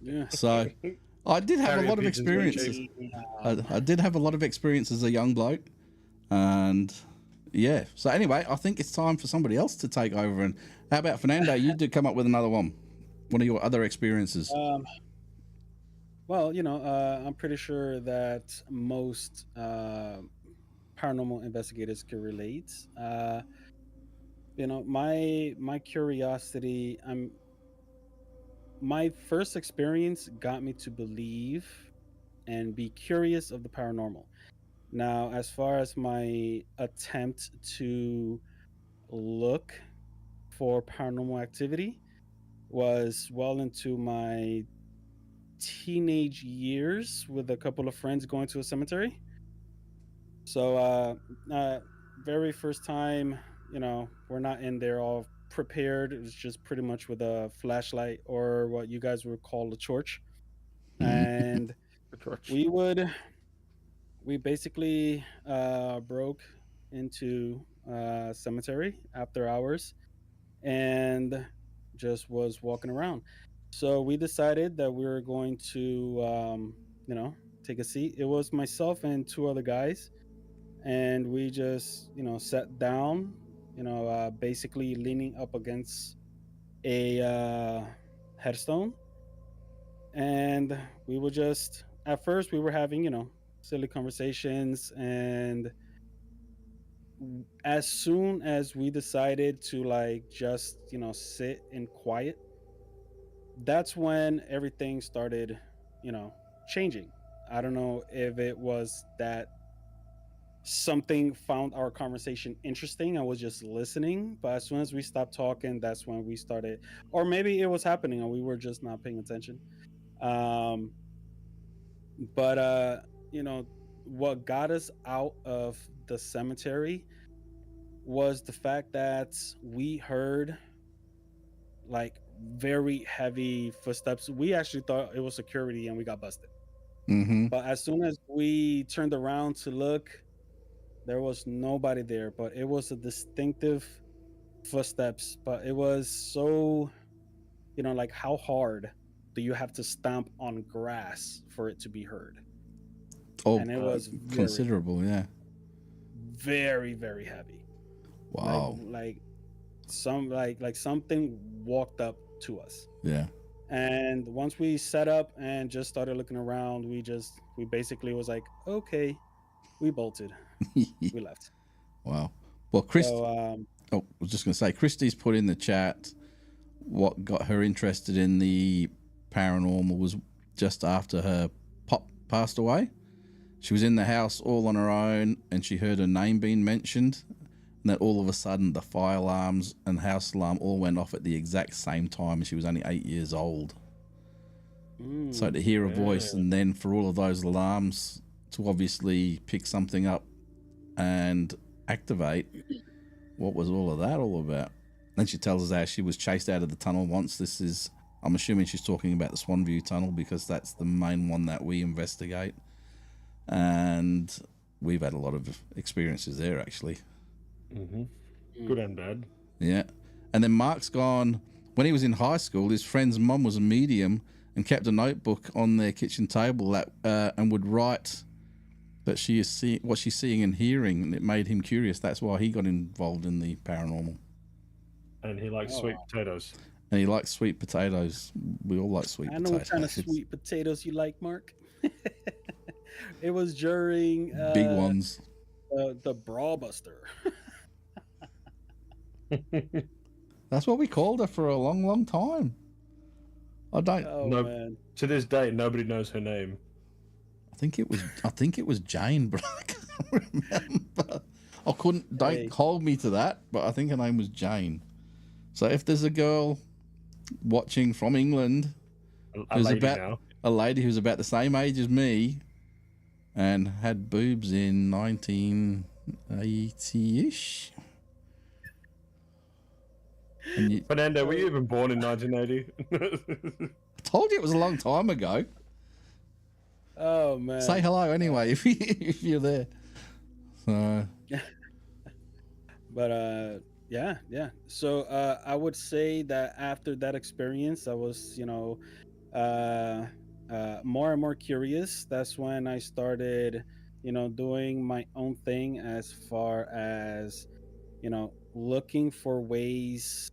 Yeah. So I did have Carrier a lot of pigeons experiences. were I did have a lot of experience as a young bloke, and yeah. So anyway, I think it's time for somebody else to take over. And how about Fernando? You did come up with another one of your other experiences. Well, you know, I'm pretty sure that most paranormal investigators can relate. You know, my curiosity. My first experience got me to believe and be curious of the paranormal. Now, as far as my attempt to look for paranormal activity was well into my teenage years, with a couple of friends going to a cemetery. So very first time, you know, we're not in there all prepared. It was just pretty much with a flashlight, or what you guys would call a torch. And we basically broke into cemetery after hours, and just was walking around. So we decided that we were going to, you know, take a seat. It was myself and 2 other guys, and we just, you know, sat down, you know, basically leaning up against a headstone, and we were just, at first we were having, you know, silly conversations, and as soon as we decided to, like, just, you know, sit in quiet, that's when everything started, you know, changing. I don't know if it was that something found our conversation interesting. I was just listening, but as soon as we stopped talking, that's when we started, or maybe it was happening and we were just not paying attention. Um, but you know, what got us out of the cemetery was the fact that we heard, like, very heavy footsteps. We actually thought it was security and we got busted. Mm-hmm. But as soon as we turned around to look, there was nobody there, but it was a distinctive footsteps. But it was so, you know, like, how hard do you have to stomp on grass for it to be heard? Oh, And it was considerable, yeah. very, very heavy. Wow. Like something walked up to us. Yeah. And once we set up and just started looking around, we basically was like, okay, we bolted. We left. Wow. Well, Chris, So oh, I was just going to say, Christy's put in the chat what got her interested in the paranormal was just after her pop passed away. She was in the house all on her own and she heard her name being mentioned. And then all of a sudden, the fire alarms and house alarm all went off at the exact same time. And she was only 8 years old. So to hear a voice and then for all of those alarms to obviously pick something up and activate, what was all of that all about? Then she tells us how she was chased out of the tunnel once. This is, I'm assuming she's talking about the Swanview Tunnel because that's the main one that we investigate. And we've had a lot of experiences there, actually. Good and bad. Yeah. And then Mark's gone, when he was in high school, his friend's mum was a medium and kept a notebook on their kitchen table that, and would write that she is what she's seeing and hearing, and it made him curious. That's why he got involved in the paranormal. And he likes sweet potatoes. And he likes sweet potatoes. We all like sweet potatoes. I know what kind of sweet potatoes you like, Mark. It was during big ones. The Brawlbuster. That's what we called her for a long, long time. I don't. Oh No. man. To this day, nobody knows her name. I think it was Jane, but I can't remember. I couldn't. Don't Hey. hold me to that, but I think her name was Jane. So if there's a girl watching from England, A who's lady about now. a lady who's about the same age as me, and had boobs in 1980-ish. And you, Fernando, were you even born in 1980? I told you it was a long time ago. Oh man. Say hello anyway if you're there. So But yeah. So I would say that after that experience, I was, more and more curious. That's when I started, doing my own thing as far as, looking for ways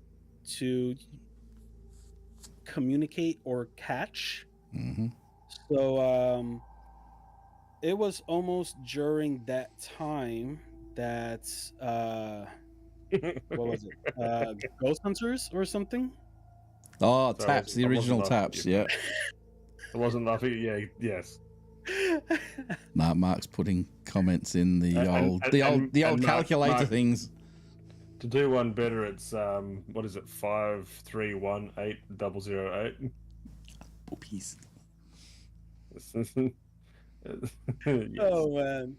to communicate or catch. So it was almost during that time that what was it? Ghost Hunters or something? oh, Sorry, Taps, the I wasn't original laughing at Taps, you. yeah. I wasn't laughing. Yeah, yes. Nah, Mark's putting comments in the And- old and Mark- calculator Mark- things. To do one better, it's what is it? 5318008. Boopies. Yes. Oh man.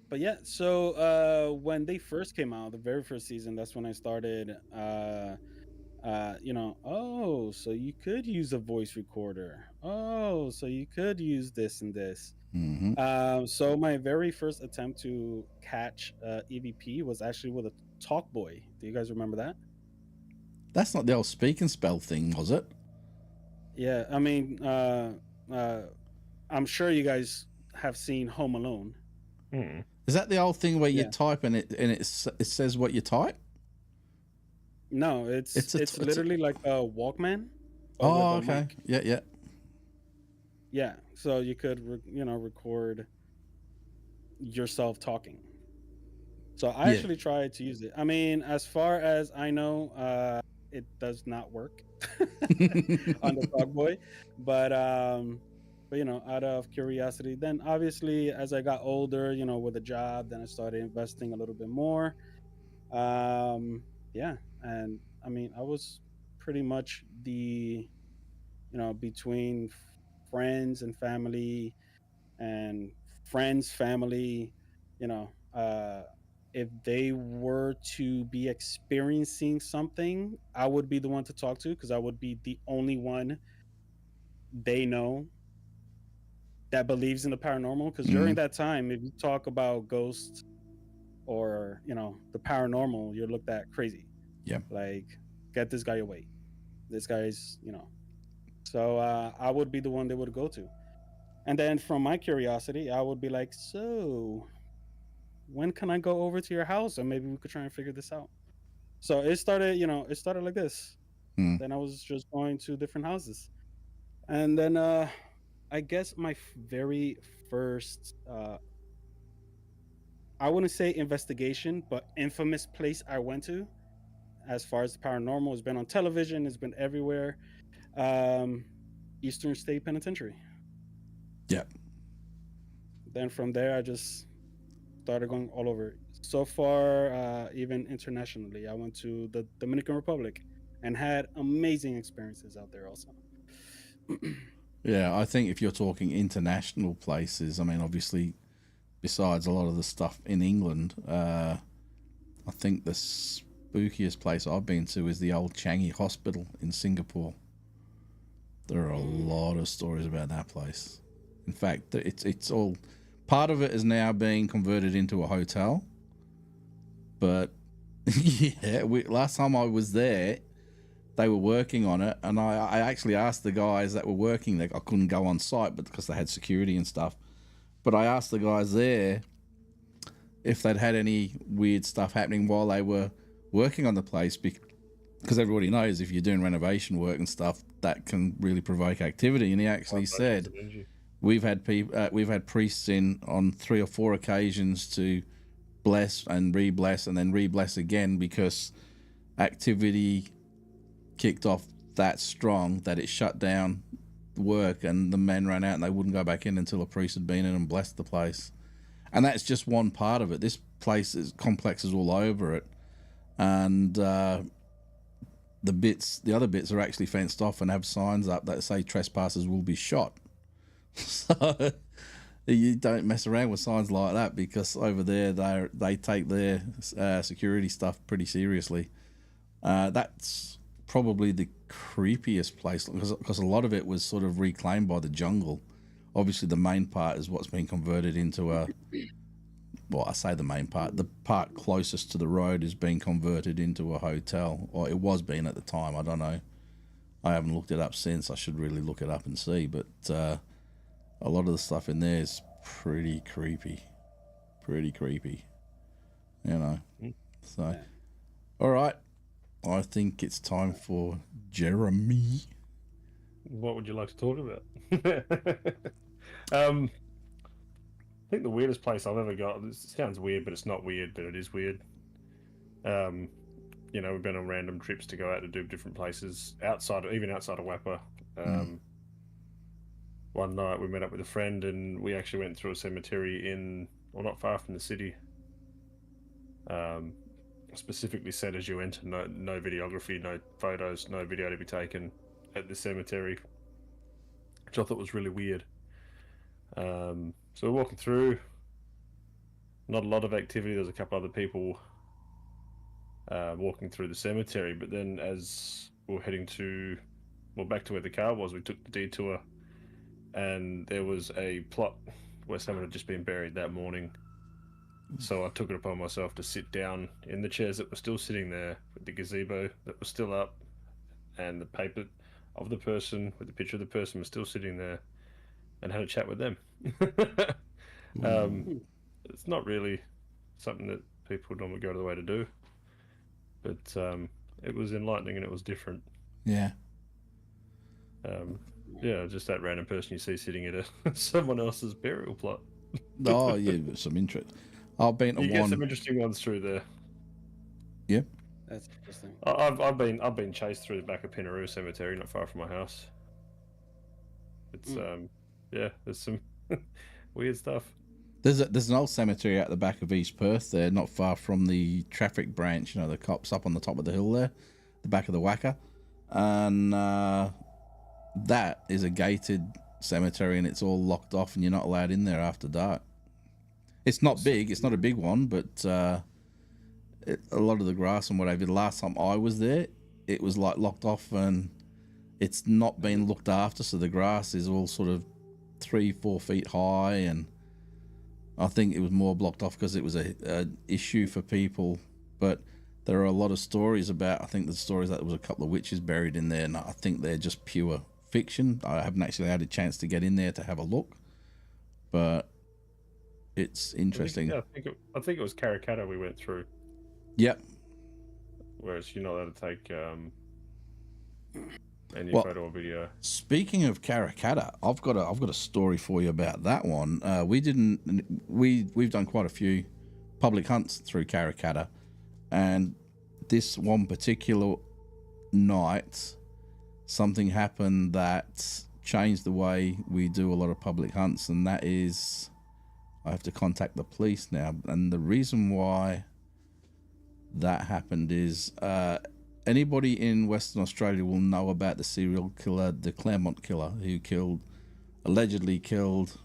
But yeah, so when they first came out, the very first season, that's when I started oh, so you could use a voice recorder. Oh, so you could use this and this. So my very first attempt to catch EVP was actually with a Talkboy. Do you guys remember that? That's not the old speak and spell thing, was it? Yeah, I mean, I'm sure you guys have seen Home Alone. Is that the old thing where you Yeah. type and it says what you type? No, it's It's a- literally like a Walkman. but Oh, with a okay. mic. Yeah. Yeah, so you could record yourself talking. So I Yeah. actually tried to use it. I mean, as far as I know, it does not work on the Talkboy, but out of curiosity, then obviously as I got older, with a job, then I started investing a little bit more. Yeah, and I mean, I was pretty much the between friends and family and friends family, you know if they were to be experiencing something, I would be the one to talk to because I would be the only one they know that believes in the paranormal. Because during that time, if you talk about ghosts or the paranormal, you're looked at crazy. Yeah. Like, get this guy away. This guy's so I would be the one they would go to. And then from my curiosity, I would be like, so when can I go over to your house and maybe we could try and figure this out? So it started, like this. Hmm. Then I was just going to different houses. And then I guess my very first, I wouldn't say investigation, but infamous place I went to, as far as the paranormal, has been on television, it's been everywhere. Um, Eastern State Penitentiary. Yeah. Then from there, I just started going all over. So far, even internationally, I went to the Dominican Republic and had amazing experiences out there also. Yeah, I think if you're talking international places, I mean, obviously, besides a lot of the stuff in England, I think the spookiest place I've been to is the old Changi Hospital in Singapore. There are a lot of stories about that place. In fact, it's all part of it is now being converted into a hotel. But yeah, last time I was there, they were working on it, and I actually asked the guys that were working there. I couldn't go on site, but because they had security and stuff. But I asked the guys there if they'd had any weird stuff happening while they were working on the place, because everybody knows if you're doing renovation work and stuff, that can really provoke activity. And he actually said, we've had priests in on 3 or 4 occasions to bless and re-bless and then re-bless again, because activity kicked off that strong that it shut down work, and the men ran out and they wouldn't go back in until a priest had been in and blessed the place. And that's just one part of it. This place is complexes all over it, and the other bits are actually fenced off and have signs up that say trespassers will be shot. So you don't mess around with signs like that, because over there they take their security stuff pretty seriously. That's probably the creepiest place, because a lot of it was sort of reclaimed by the jungle. Obviously, the main part is what's been converted into a. Well, I say the main part. The part closest to the road is being converted into a hotel, or it was being at the time. I don't know. I haven't looked it up since. I should really look it up and see. But a lot of the stuff in there is pretty creepy. Pretty creepy. You know. So, all right. I think it's time for Jeremy. What would you like to talk about? I think the weirdest place I've ever got, it sounds weird, but it's not weird, but it is weird. You know, we've been on random trips to go out to do different places even outside of Wappa. One night we met up with a friend and we actually went through a cemetery not far from the city. Specifically said as you enter, no videography, no photos, no video to be taken at the cemetery, which I thought was really weird. So we're walking through, not a lot of activity. There's a couple other people walking through the cemetery, but then as we're heading back to where the car was, we took the detour, and there was a plot where someone had just been buried that morning. So I took it upon myself to sit down in the chairs that were still sitting there, with the gazebo that was still up, and the paper of the person with the picture of the person was still sitting there, and had a chat with them. It's not really something that people normally go to the way to do, but it was enlightening and it was different. Yeah. Yeah, just that random person you see sitting at someone else's burial plot. Oh yeah, some interest. I've been to you get one. some interesting ones through there. Yeah. That's interesting. I've been chased through the back of Pinaroo Cemetery, not far from my house. It's yeah, there's some weird stuff. There's an old cemetery at the back of East Perth there, not far from the traffic branch. You know, the cops up on the top of the hill there, the back of the Waka, and that is a gated cemetery, and it's all locked off, and you're not allowed in there after dark. It's not big. It's not a big one, but a lot of the grass and whatever. The last time I was there, it was like locked off, and it's not been looked after. So the grass is all sort of 3-4 feet high, and I think it was more blocked off because it was a issue for people. But there are a lot of stories about. I think the stories that there was a couple of witches buried in there, and I think they're just pure fiction. I haven't actually had a chance to get in there to have a look, but it's interesting. I think it was Karrakatta we went through. Yep. Whereas you're not allowed to take any Well, photo or video. Speaking of Karrakatta, I've got a story for you about that one. We've done quite a few public hunts through Karrakatta, and this one particular night, something happened that changed the way we do a lot of public hunts, and that is I have to contact the police now. And the reason why that happened is anybody in Western Australia will know about the serial killer, the Claremont killer, who allegedly killed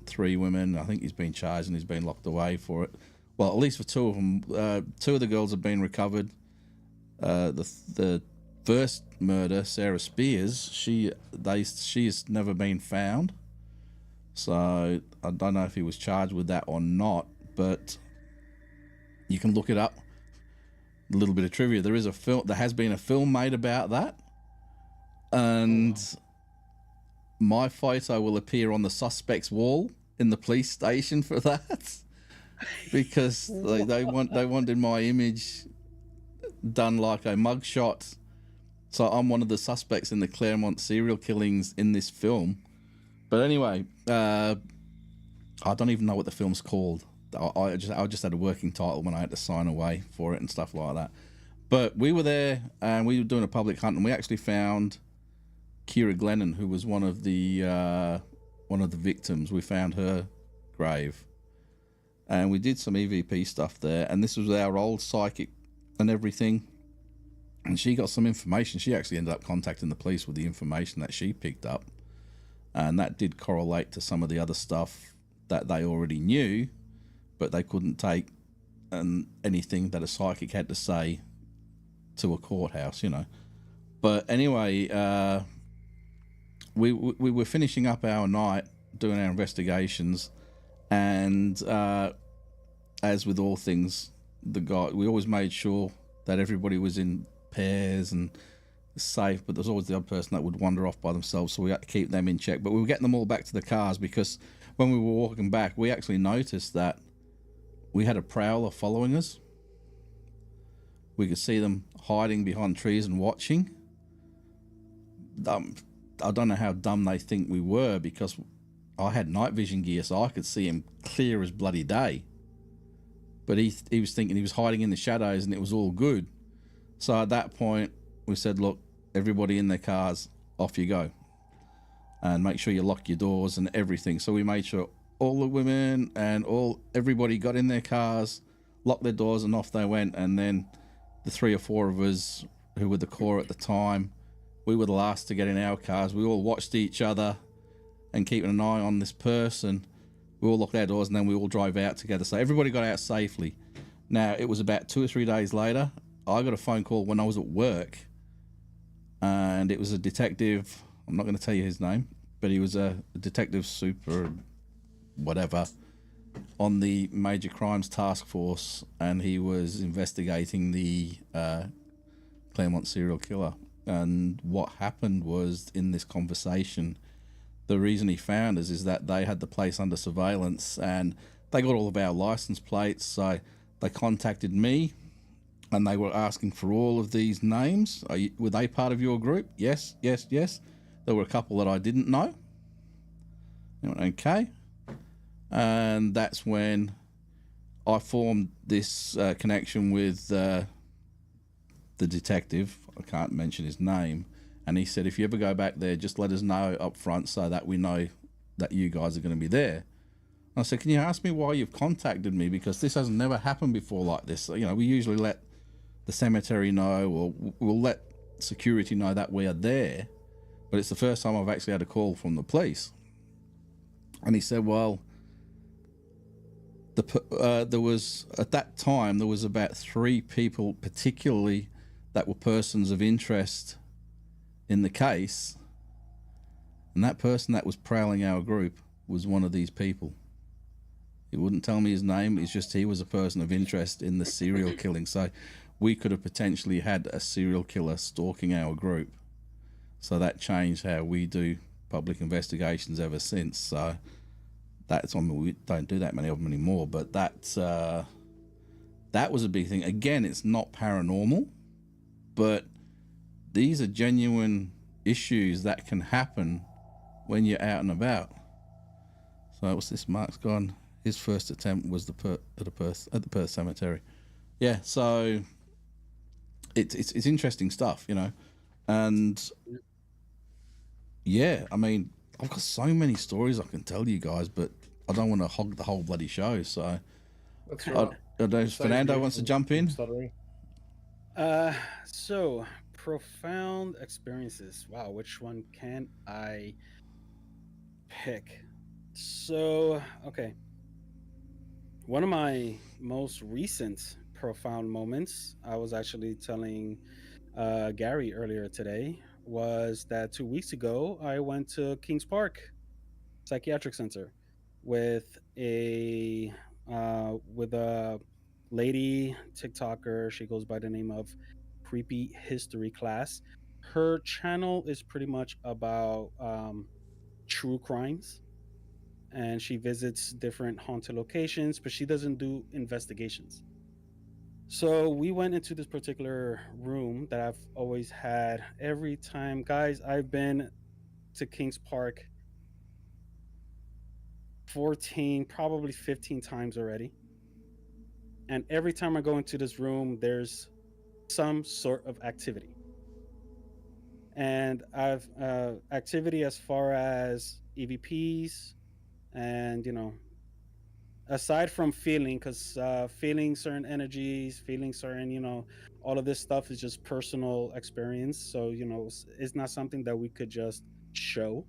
3 women. I think he's been charged and he's been locked away for it. Well, at least for 2 of them. 2 of the girls have been recovered. The first murder, Sarah Spears, she has never been found. So I don't know if he was charged with that or not, but you can look it up. A little bit of trivia: there has been a film made about that, and my photo will appear on the suspect's wall in the police station for that, because they wanted my image done like a mugshot. So I'm one of the suspects in the Claremont serial killings in this film. But anyway, I don't even know what the film's called. I just had a working title when I had to sign away for it and stuff like that. But we were there and we were doing a public hunt, and we actually found Kira Glennon, who was one of the victims. We found her grave, and we did some EVP stuff there. And this was our old psychic and everything. And she got some information. She actually ended up contacting the police with the information that she picked up, and that did correlate to some of the other stuff that they already knew, but they couldn't take anything that a psychic had to say to a courthouse, you know. But anyway, we were finishing up our night doing our investigations, and as with all things, we always made sure that everybody was in pairs and safe, but there's always the odd person that would wander off by themselves, so we had to keep them in check. But we were getting them all back to the cars, because when we were walking back, we actually noticed that we had a prowler following us. We could see them hiding behind trees and watching. I don't know how dumb they think we were, because I had night vision gear, so I could see him clear as bloody day. But he was thinking he was hiding in the shadows and it was all good. So at that point, we said, look, everybody in their cars, off you go. And make sure you lock your doors and everything. So we made sure all the women and everybody got in their cars, locked their doors, and off they went. And then the 3 or 4 of us who were the core at the time, we were the last to get in our cars. We all watched each other and keeping an eye on this person. We all locked our doors, and then we all drove out together. So everybody got out safely. Now, it was about 2 or 3 days later, I got a phone call when I was at work, and it was a detective. I'm not going to tell you his name, but he was a detective super whatever on the Major Crimes Task Force, and he was investigating the Claremont serial killer. And what happened was, in this conversation, the reason he found us is that they had the place under surveillance, and they got all of our license plates. So they contacted me, and they were asking for all of these names. Were they part of your group? Yes, yes, yes. There were a couple that I didn't know. I went, okay. And that's when I formed this connection with the detective. I can't mention his name. And he said, if you ever go back there, just let us know up front so that we know that you guys are going to be there. And I said, can you ask me why you've contacted me? Because this has never happened before like this. You know, we usually let the cemetery know, or we'll let security know that we are there. But it's the first time I've actually had a call from the police. And he said, well, there was, at that time, there was about 3 people particularly that were persons of interest in the case, and that person that was prowling our group was one of these people. He wouldn't tell me his name. It's just he was a person of interest in the serial killing. So we could have potentially had a serial killer stalking our group. So that changed how we do public investigations ever since. So that's, I mean, we don't do that many of them anymore, but that was a big thing. Again, it's not paranormal, but these are genuine issues that can happen when you're out and about. So what's this? Mark's gone. His first attempt was at the Perth Cemetery. Yeah, so it's interesting stuff, you know, and yeah, I mean, I've got so many stories I can tell you guys, but I don't want to hog the whole bloody show. So That's I right. don't know if Save Fernando you wants to from jump in. stuttering. So profound experiences. Wow, which one can I pick? So, okay. One of my most recent profound moments, I was actually telling Gary earlier today, was that 2 weeks ago I went to Kings Park Psychiatric Center with a lady TikToker. She goes by the name of Creepy History Class. Her channel is pretty much about true crimes, and she visits different haunted locations, but she doesn't do investigations. So we went into this particular room that I've always had every time. Guys, I've been to Kings Park 14, probably 15 times already. And every time I go into this room, there's some sort of activity. And I've activity as far as EVPs, and aside from feeling, because feeling certain energies, feeling certain, all of this stuff is just personal experience. So it's not something that we could just show.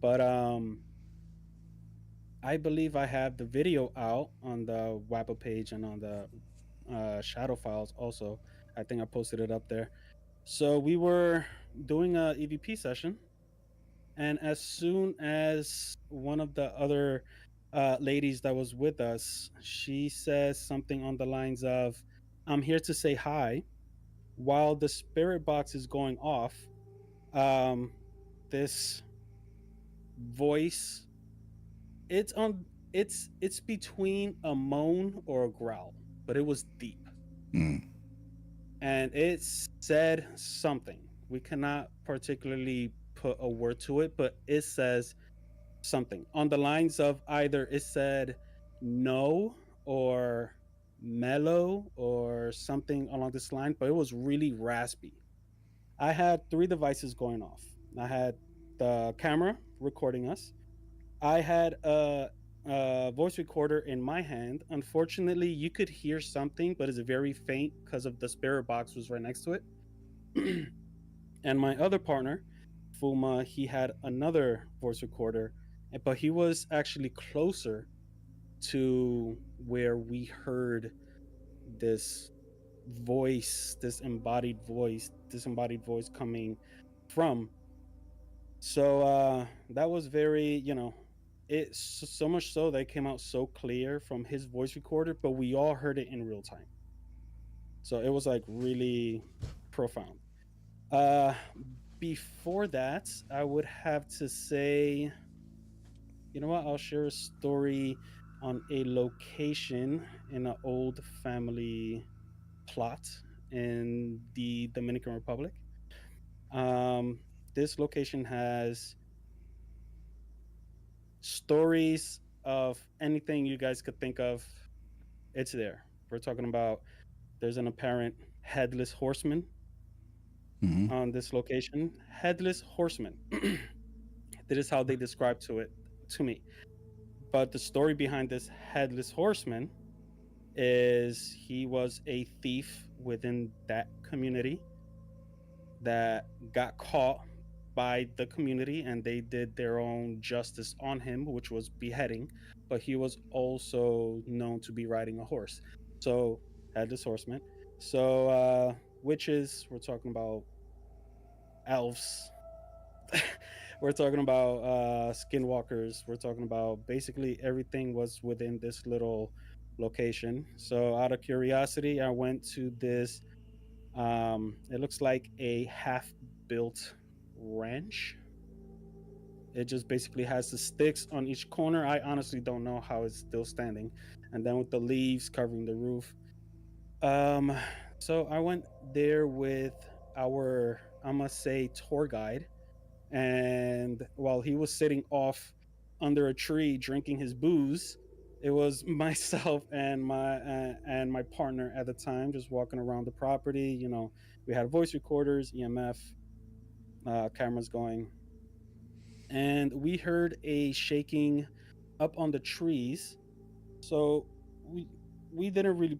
But I believe I have the video out on the WAPA page and on the shadow files also. I think I posted it up there. So we were doing a EVP session, and as soon as one of the other ladies that was with us, she says something on the lines of, "I'm here to say hi," while the spirit box is going off. Um, this voice, it's on, it's between a moan or a growl, but it was deep. Mm. And it said something. We cannot particularly put a word to it, but it says something on the lines of either it said no or mellow or something along this line, but it was really raspy. I had three devices going off. I had the camera recording us. I had a voice recorder in my hand. Unfortunately, you could hear something, but it's very faint because of the spirit box was right next to it. And my other partner, Fuma, he had another voice recorder, but he was actually closer to where we heard this voice, disembodied voice coming from. So that was very, it's so much so that it came out so clear from his voice recorder, but we all heard it in real time. So it was like really profound. Uh, Before that, I would have to say, you know what? I'll share a story on a location in an old family plot in the Dominican Republic. Um, this location has stories of anything you guys could think of. It's there. We're talking about there's an apparent headless horseman Hmm. on this location. Headless horseman. That is how they describe to me. But the story behind this headless horseman is he was a thief within that community that got caught by the community, and they did their own justice on him, which was beheading. But he was also known to be riding a horse. So, headless horseman. So, witches, we're talking about elves. We're talking about skinwalkers. We're talking about basically everything was within this little location. So, out of curiosity, I went to this. It looks like a half-built ranch. It just basically has the sticks on each corner. I honestly don't know how it's still standing, and then with the leaves covering the roof. Um, so I went there with our I must say, tour guide. And while he was sitting off under a tree drinking his booze, it was myself and my partner at the time just walking around the property. We had voice recorders, EMF, cameras going, and we heard a shaking up on the trees. So we we didn't really,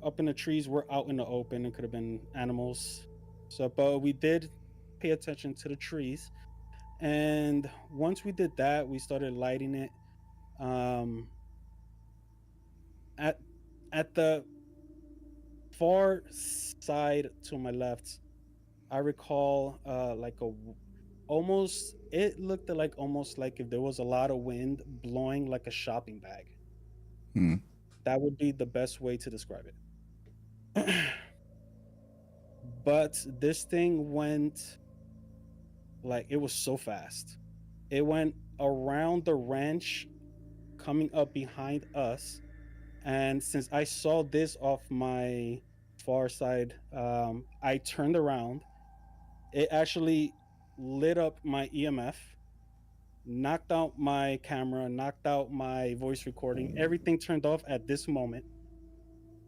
up in the trees. We're out in the open. It could have been animals. So, but we did pay attention to the trees. And once we did that, we started lighting it. Um, at at the far side to my left, I recall like almost, it looked like almost like if there was a lot of wind blowing like a shopping bag. Hmm. That would be the best way to describe it. But this thing went, like, it was so fast. It went around the ranch, coming up behind us. And since I saw this off my far side, I turned around. It actually lit up my EMF, knocked out my camera, knocked out my voice recording. Everything turned off at this moment.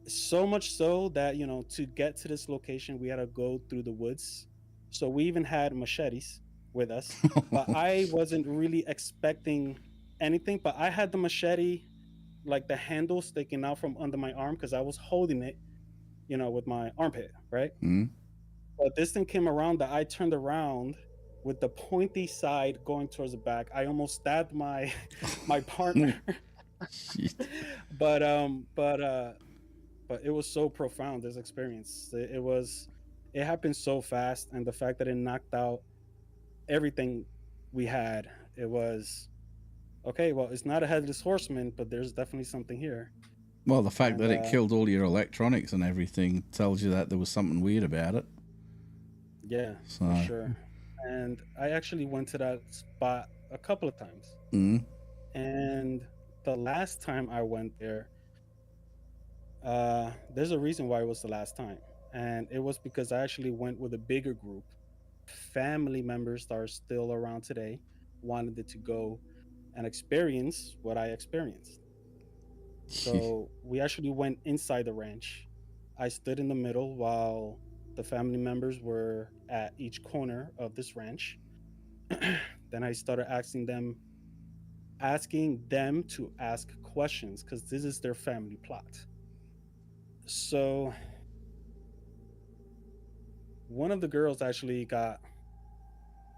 So much so that, to get to this location, we had to go through the woods. So we even had machetes with us. But I wasn't really expecting anything. But I had the machete, like the handle sticking out from under my arm because I was holding it, with my armpit, right? Hmm. But this thing came around that I turned around with the pointy side going towards the back. I almost stabbed my my partner. Shit. But it was so profound, this experience. It happened so fast, and the fact that it knocked out everything we had, it was okay. Well, it's not a headless horseman, but there's definitely something here. Well, the fact And that it killed all your electronics and everything tells you that there was something weird about it. yeah, So, for sure. And I actually went to that spot a couple of times. mm, And the last time I went there, there's a reason why it was the last time. And it was because I actually went with a bigger group. Family members that are still around today wanted it to go and experience what I experienced. So we actually went inside the ranch. I stood in the middle while the family members were at each corner of this ranch. Then I started asking them to ask questions because this is their family plot. So one of the girls actually got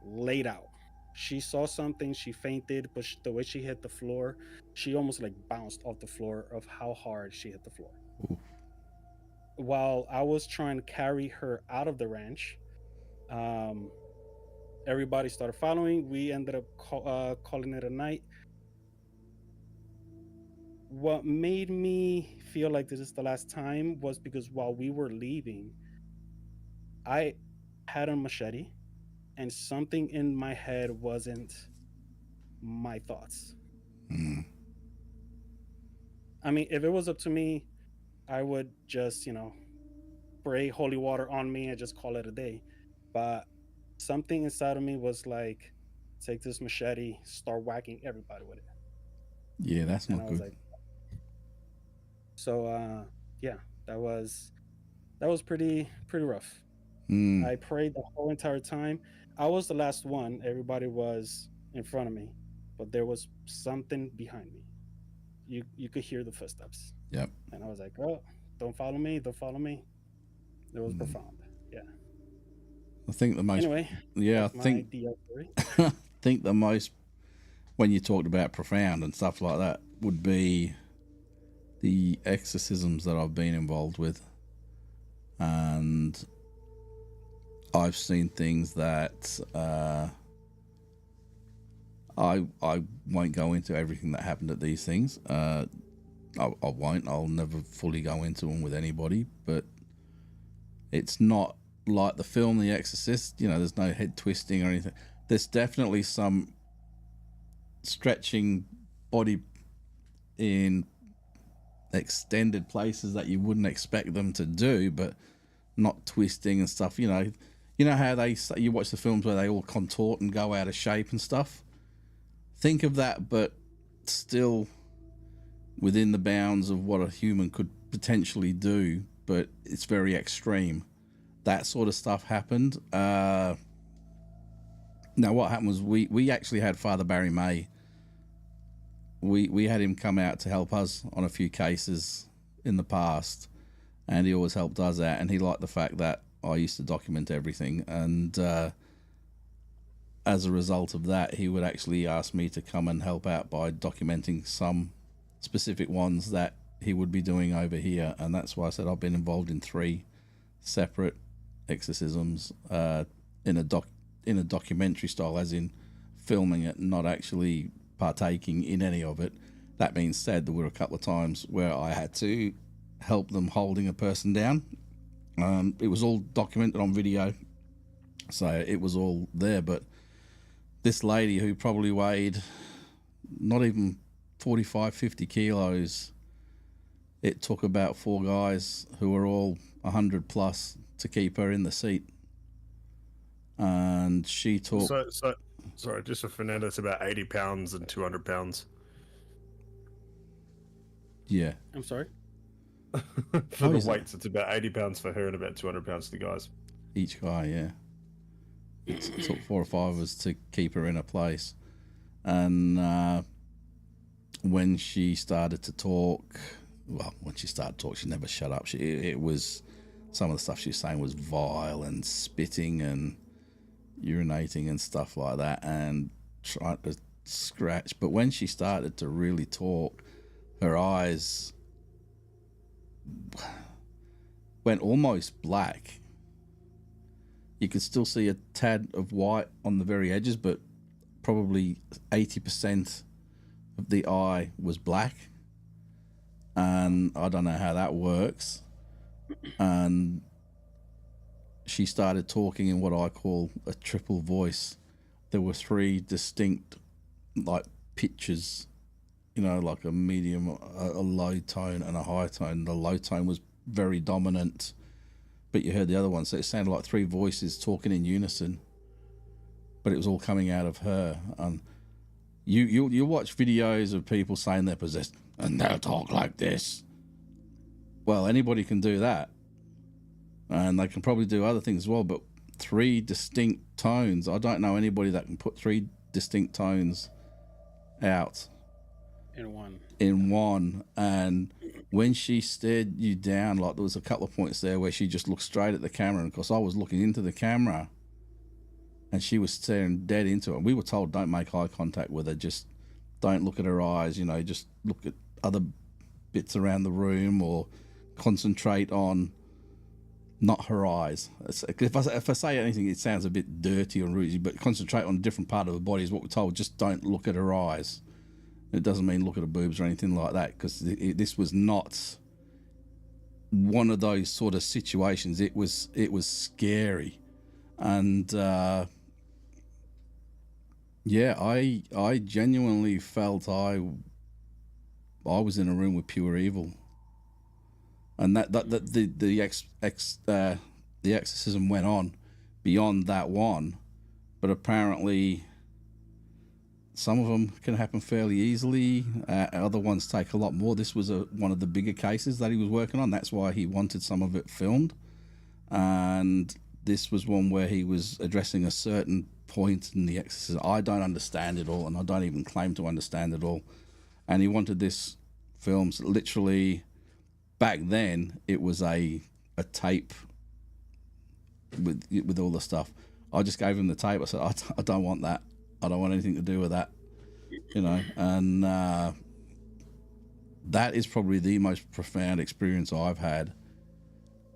laid out. She saw something, she fainted, but the way she hit the floor, she almost like bounced off the floor of how hard she hit the floor. Oof. While I was trying to carry her out of the ranch, everybody started following. We ended up calling it a night. What made me feel like this is the last time was because while we were leaving, I had a machete and something in my head wasn't my thoughts. mm, I mean, if it was up to me, I would just, spray holy water on me and just call it a day. But something inside of me was like, take this machete, start whacking everybody with it. yeah, that's And not I was good. like, so yeah, that was pretty rough. Mm, I prayed the whole entire time. I was the last one. Everybody was in front of me, but there was something behind me. You could hear the footsteps, yep. and I was like, "Oh, don't follow me! Don't follow me!" It was profound. Yeah. I think the most, Anyway, yeah, I that's my think, DL story. think the most, when you talked about profound and stuff like that, would be the exorcisms that I've been involved with. And I've seen things that I won't go into everything that happened at these things. I won't. I'll never fully go into them with anybody. But it's not like the film The Exorcist. There's no head twisting or anything. There's definitely some stretching body in extended places that you wouldn't expect them to do, but not twisting and stuff. You know how they say, you watch the films where they all contort and go out of shape and stuff? Think of that, but still within the bounds of what a human could potentially do, but it's very extreme. That sort of stuff happened. Now, what happened was we actually had Father Barry May. We had him come out to help us on a few cases in the past, and he always helped us out, and he liked the fact that I used to document everything, and as a result of that, he would actually ask me to come and help out by documenting some specific ones that he would be doing over here, and that's why I said I've been involved in 3 separate exorcisms in a documentary style, as in filming it, not actually partaking in any of it. That being said, there were a couple of times where I had to help them holding a person down. It was all documented on video, so it was all there. But this lady, who probably weighed not even 45, 50 kilos, it took about 4 guys who were all 100 plus to keep her in the seat. And she took... Sorry, just for Fernando, it's about 80 pounds and 200 pounds. Yeah. I'm sorry? For the weights, it's about 80 pounds for her and about 200 pounds for the guys. Each guy, yeah. It took 4 or 5 of us to keep her in her place. And when she started to talk, she never shut up. It was, some of the stuff she was saying was vile and spitting and urinating and stuff like that, and trying to scratch. But when she started to really talk, her eyes went almost black. You could still see a tad of white on the very edges, but probably 80% of the eye was black. And I don't know how that works. And she started talking in what I call a triple voice. There were 3 distinct, like, pitches, you know, like a medium, a low tone, and a high tone. The low tone was very dominant, but you heard the other one, so it sounded like 3 voices talking in unison, but it was all coming out of her. And you watch videos of people saying they're possessed and they'll talk like this. Well, anybody can do that, and they can probably do other things as well, but 3 distinct tones. I don't know anybody that can put 3 distinct tones out in one. And when she stared you down, like, there was a couple of points there where she just looked straight at the camera, and of course I was looking into the camera and she was staring dead into it. And we were told, don't make eye contact with her, just don't look at her eyes, you know, just look at other bits around the room, or concentrate on not her eyes. If I say anything, it sounds a bit dirty or rude, but concentrate on a different part of her body is what we're told. Just don't look at her eyes. It doesn't mean look at her boobs or anything like that, because this was not one of those sort of situations. It was scary. And yeah, I genuinely felt I was in a room with pure evil. And that the exorcism went on beyond that one, but apparently some of them can happen fairly easily. Other ones take a lot more. This was one of the bigger cases that he was working on. That's why he wanted some of it filmed. And this was one where he was addressing a certain point in the exorcism. I don't understand it all, and I don't even claim to understand it all. And he wanted this film, so literally. Back then, it was a tape with all the stuff. I just gave him the tape. I said, I don't want that. I don't want anything to do with that, you know. And that is probably the most profound experience I've had.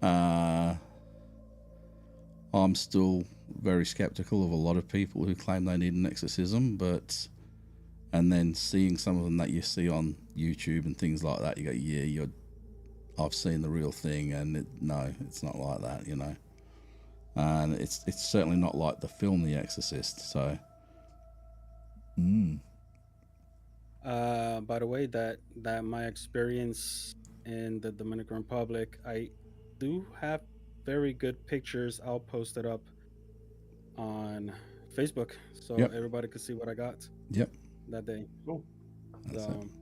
I'm still very skeptical of a lot of people who claim they need an exorcism, and then seeing some of them that you see on YouTube and things like that, you go, yeah, I've seen the real thing, and no, it's not like that, you know. And it's certainly not like the film The Exorcist. So, by the way, that my experience in the Dominican Republic, I do have very good pictures. I'll post it up on Facebook, so Yep. everybody could see what I got Yep. that day. Cool.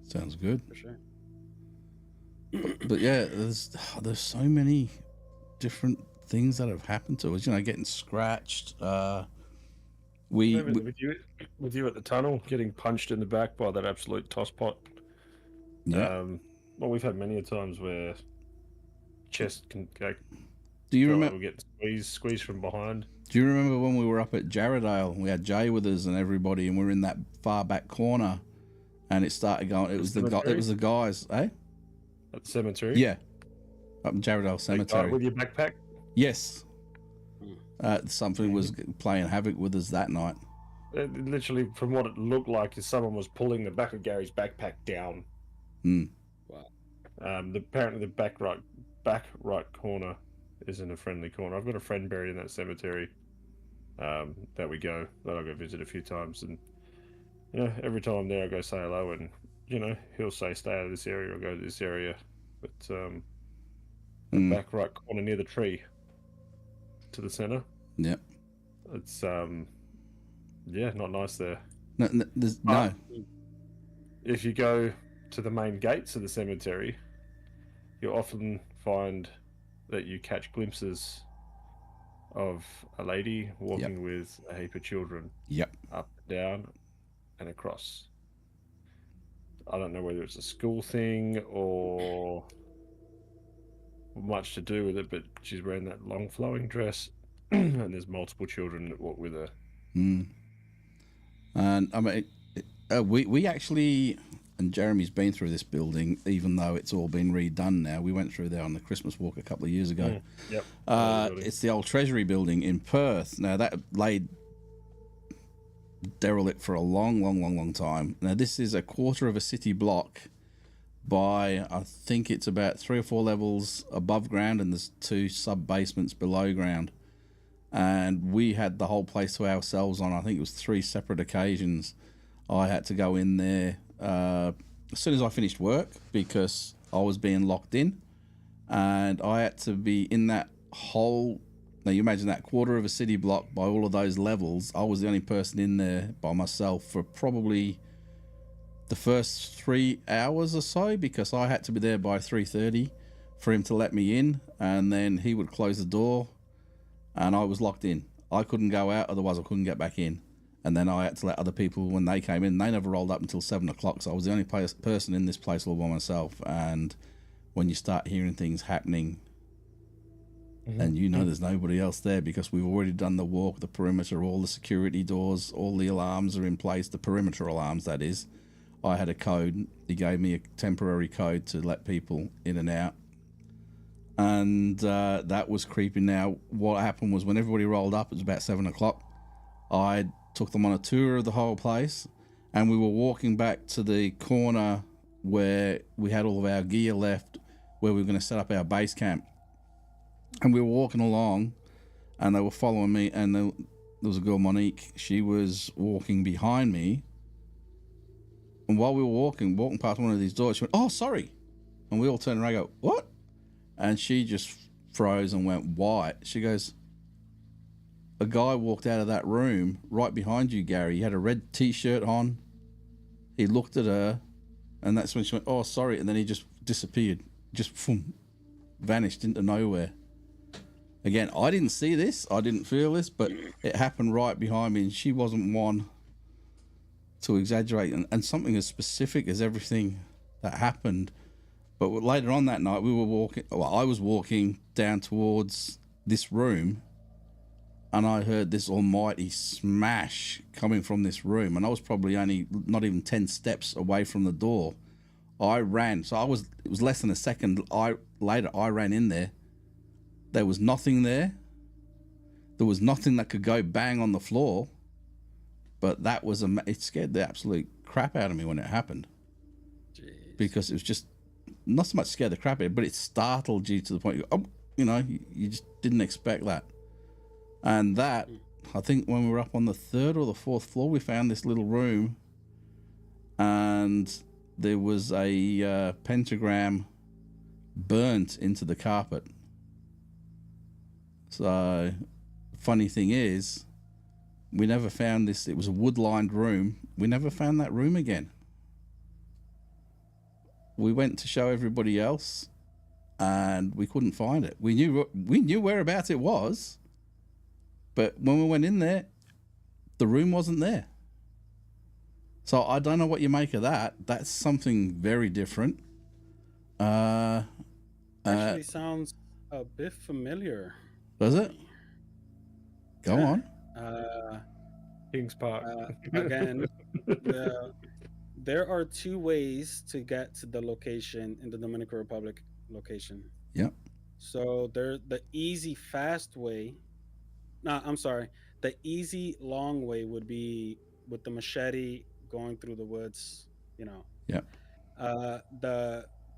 Sounds good. For sure. But yeah, there's so many different things that have happened to us. You know, getting scratched. We With you at the tunnel, getting punched in the back by that absolute toss pot. yeah. Well, we've had many a times where chest can go. Do you feel like remember? we get squeezed from behind? Do you remember when we were up at Jarradale? We had Jay with us and everybody, and we were in that far back corner, and it started going. It was the guys, eh? At the cemetery? Yeah, up in Jarradale That guy Cemetery. with your backpack? Yes. Something was playing havoc with us that night. Literally, from what it looked like, is someone was pulling the back of Gary's backpack down. Mm. Wow. Apparently, the back right corner isn't a friendly corner. I've got a friend buried in that cemetery that I go visit a few times, and you know, every time I'm there, I go say hello, and you know, he'll say stay out of this area or go to this area, but the back right corner near the tree to the center. Yep. It's yeah, not nice there. No. If you go to the main gates of the cemetery, you'll often find that you catch glimpses of a lady walking with a heap of children. Yep. Up, down, and across. I don't know whether it's a school thing or much to do with it, but she's wearing that long flowing dress, and there's multiple children that walk with her. Mm. And I mean, we actually, and Jeremy's been through this building, even though it's all been redone now. We went through there on the Christmas walk a couple of years ago. Yep. It's the old Treasury building in Perth. Now that laid derelict for a long time. Now this is a quarter of a city block by, I think it's about 3 or 4 levels above ground, and there's 2 sub basements below ground. And we had the whole place to ourselves on, I think it was 3 separate occasions. I had to go in there as soon as I finished work because I was being locked in, and I had to be in that whole, now you imagine that quarter of a city block by all of those levels. I was the only person in there by myself for probably the first 3 hours or so, because I had to be there by 3:30 for him to let me in, and then he would close the door and I was locked in. I couldn't go out, otherwise I couldn't get back in. And then I had to let other people, when they came in, they never rolled up until 7 o'clock. So I was the only person in this place all by myself. And when you start hearing things happening, and you know there's nobody else there because we've already done the walk, the perimeter, all the security doors, all the alarms are in place, the perimeter alarms, that is. I had a code. He gave me a temporary code to let people in and out. And that was creepy. Now, what happened was when everybody rolled up, it was about 7 o'clock. I took them on a tour of the whole place, and we were walking back to the corner where we had all of our gear left, where we were going to set up our base camp. And we were walking along, and they were following me, and there was a girl, Monique. She was walking behind me, and while we were walking past one of these doors, she went, "Oh, sorry," and we all turned around and go, "What?" And she just froze and went white. She goes, "A guy walked out of that room right behind you, Gary. He had a red t-shirt on. He looked at her, and that's when she went, 'Oh, sorry,' and then he just disappeared, just vanished into nowhere." Again, I didn't see this, I didn't feel this, but it happened right behind me, and she wasn't one to exaggerate, and something as specific as everything that happened. But later on that night, I was walking down towards this room, and I heard this almighty smash coming from this room, and I was probably only not even 10 steps away from the door. I ran, so it was less than a second later, I ran in there. There was nothing there. There was nothing that could go bang on the floor, but that was it scared the absolute crap out of me when it happened. Jeez. Because it was just, not so much scared the crap out of you, but it startled you to the point, you just didn't expect that. And that, I think when we were up on the 3rd or the 4th floor, we found this little room, and there was a pentagram burnt into the carpet. So, funny thing is, we never found this. It was a wood-lined room. We never found that room again. We went to show everybody else, and we couldn't find it. We knew whereabouts it was, but when we went in there, the room wasn't there. So I don't know what you make of that. That's something very different. Actually, sounds a bit familiar. Does it? Go on. Kings Park. Again, there are two ways to get to the location in the Dominican Republic location. Yep. So there's the easy, fast way. No, I'm sorry. The easy, long way would be with the machete going through the woods. You know. Yep.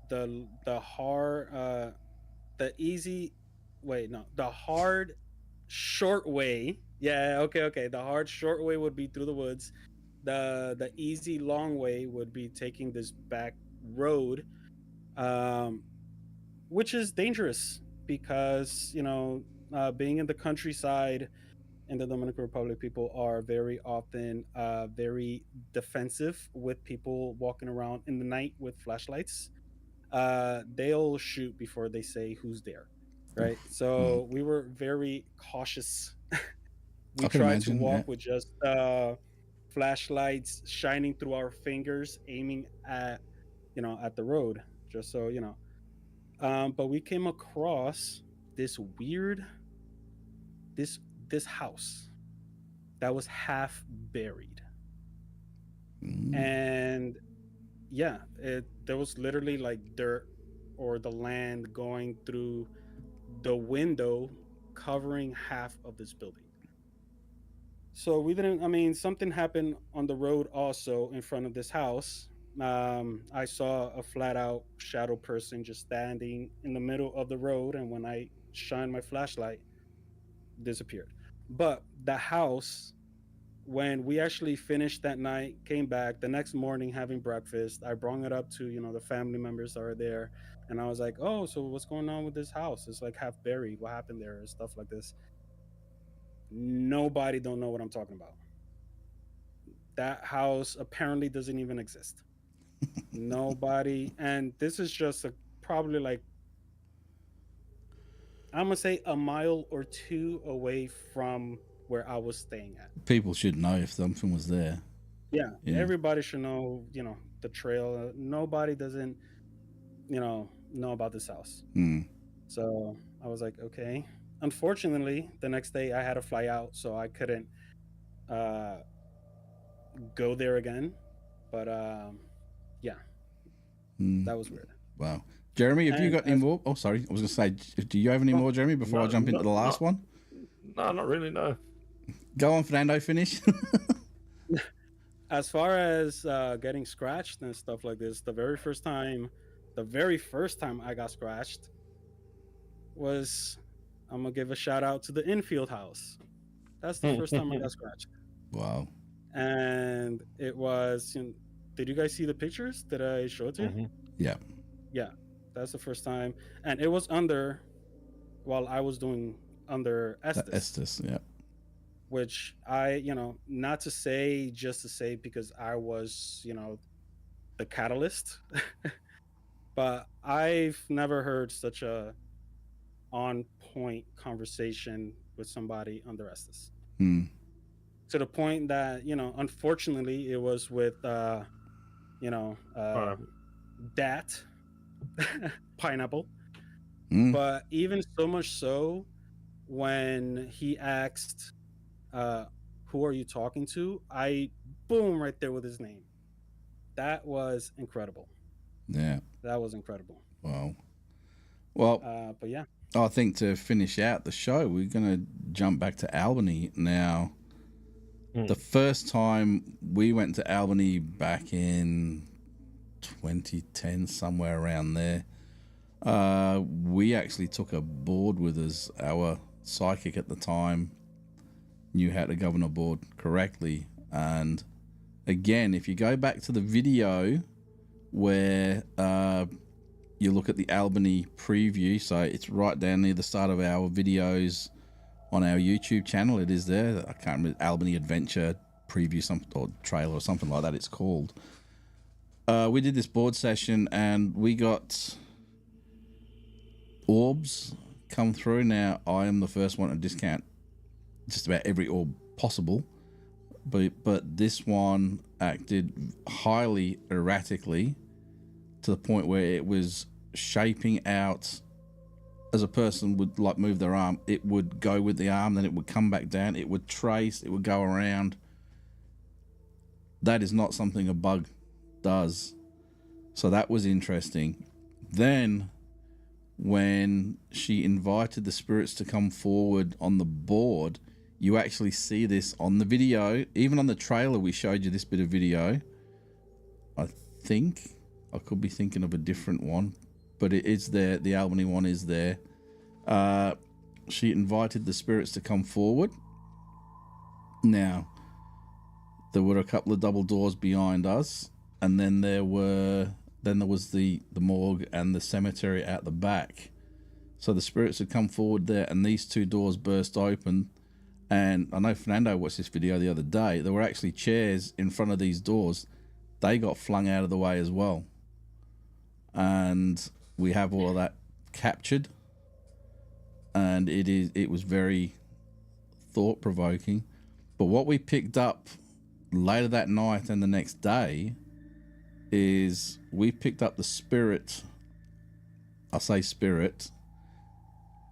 The hard, the easy. Wait, no. The hard, short way. Yeah. Okay. The hard, short way would be through the woods. The easy, long way would be taking this back road, which is dangerous because being in the countryside in the Dominican Republic, people are very often very defensive with people walking around in the night with flashlights. They'll shoot before they say who's there, right? So we were very cautious. We tried to walk with just flashlights shining through our fingers, aiming at the road, just so you know. But we came across this weird this house that was half buried. And yeah, there was literally like dirt or the land going through the window, covering half of this building. So we didn't, I mean, something happened on the road also in front of this house. I saw a flat out shadow person just standing in the middle of the road, and when I shined my flashlight, disappeared. But the house, when we actually finished that night, came back the next morning having breakfast, I brought it up to the family members that are there, and I was like, oh, so what's going on with this house? It's like half buried. What happened there? And stuff like this. Nobody don't know what I'm talking about. That house apparently doesn't even exist. Nobody. And this is just probably like, I'm gonna say a mile or two away from where I was staying at. People should know if something was there. Yeah. Everybody should know, the trail. Nobody doesn't, know about this house. So I was like, okay. Unfortunately, the next day I had to fly out, so I couldn't go there again. But yeah, that was weird. Wow. Jeremy, have you got any more? Oh, sorry. I was going to say, do you have any more, Jeremy, before I jump into the last one? No, not really, no. Go on, Fernando, finish. As far as getting scratched and stuff like this, the very first time I got scratched was, I'm going to give a shout out to the infield house. That's the first time I got scratched. Wow. And it was, did you guys see the pictures? Did I show it to you? Yeah. Yeah. That's the first time. And it was while I was doing under Estes. Estes, yeah. Which I, not to say, just to say, because I was, the catalyst. But I've never heard such a on-point conversation with somebody under Estes. To the point that, unfortunately, it was with, Dat. Pineapple. But even so much so, when he asked who are you talking to, I boom right there with his name. That was incredible. Yeah, that was incredible. Wow. Well, but yeah, I think to finish out the show, we're gonna jump back to Albany now. The first time we went to Albany back in 2010, somewhere around there, we actually took a board with us. Our psychic at the time knew how to govern a board correctly. And again, if you go back to the video where you look at the Albany preview, so it's right down near the start of our videos on our YouTube channel. It is there. I can't remember, Albany Adventure preview or trailer or something like that it's called. We did this board session and we got orbs come through. Now, I am the first one to discount just about every orb possible, but this one acted highly erratically to the point where it was shaping out as a person would like move their arm. It would go with the arm, then it would come back down, it would trace, it would go around. That is not something a bug does. So that was interesting. Then when she invited the spirits to come forward on the board, you actually see this on the video. Even on the trailer, we showed you this bit of video. I think I could be thinking of a different one, but it is there. The Albany one is there. She invited the spirits to come forward. Now, there were a couple of double doors behind us, and then there was the morgue and the cemetery at the back. So the spirits had come forward there, and these two doors burst open. And I know Fernando watched this video the other day. There were actually chairs in front of these doors. They got flung out of the way as well. And we have all of that captured. And it was very thought-provoking. But what we picked up later that night and the next day is we picked up the spirit. I say spirit.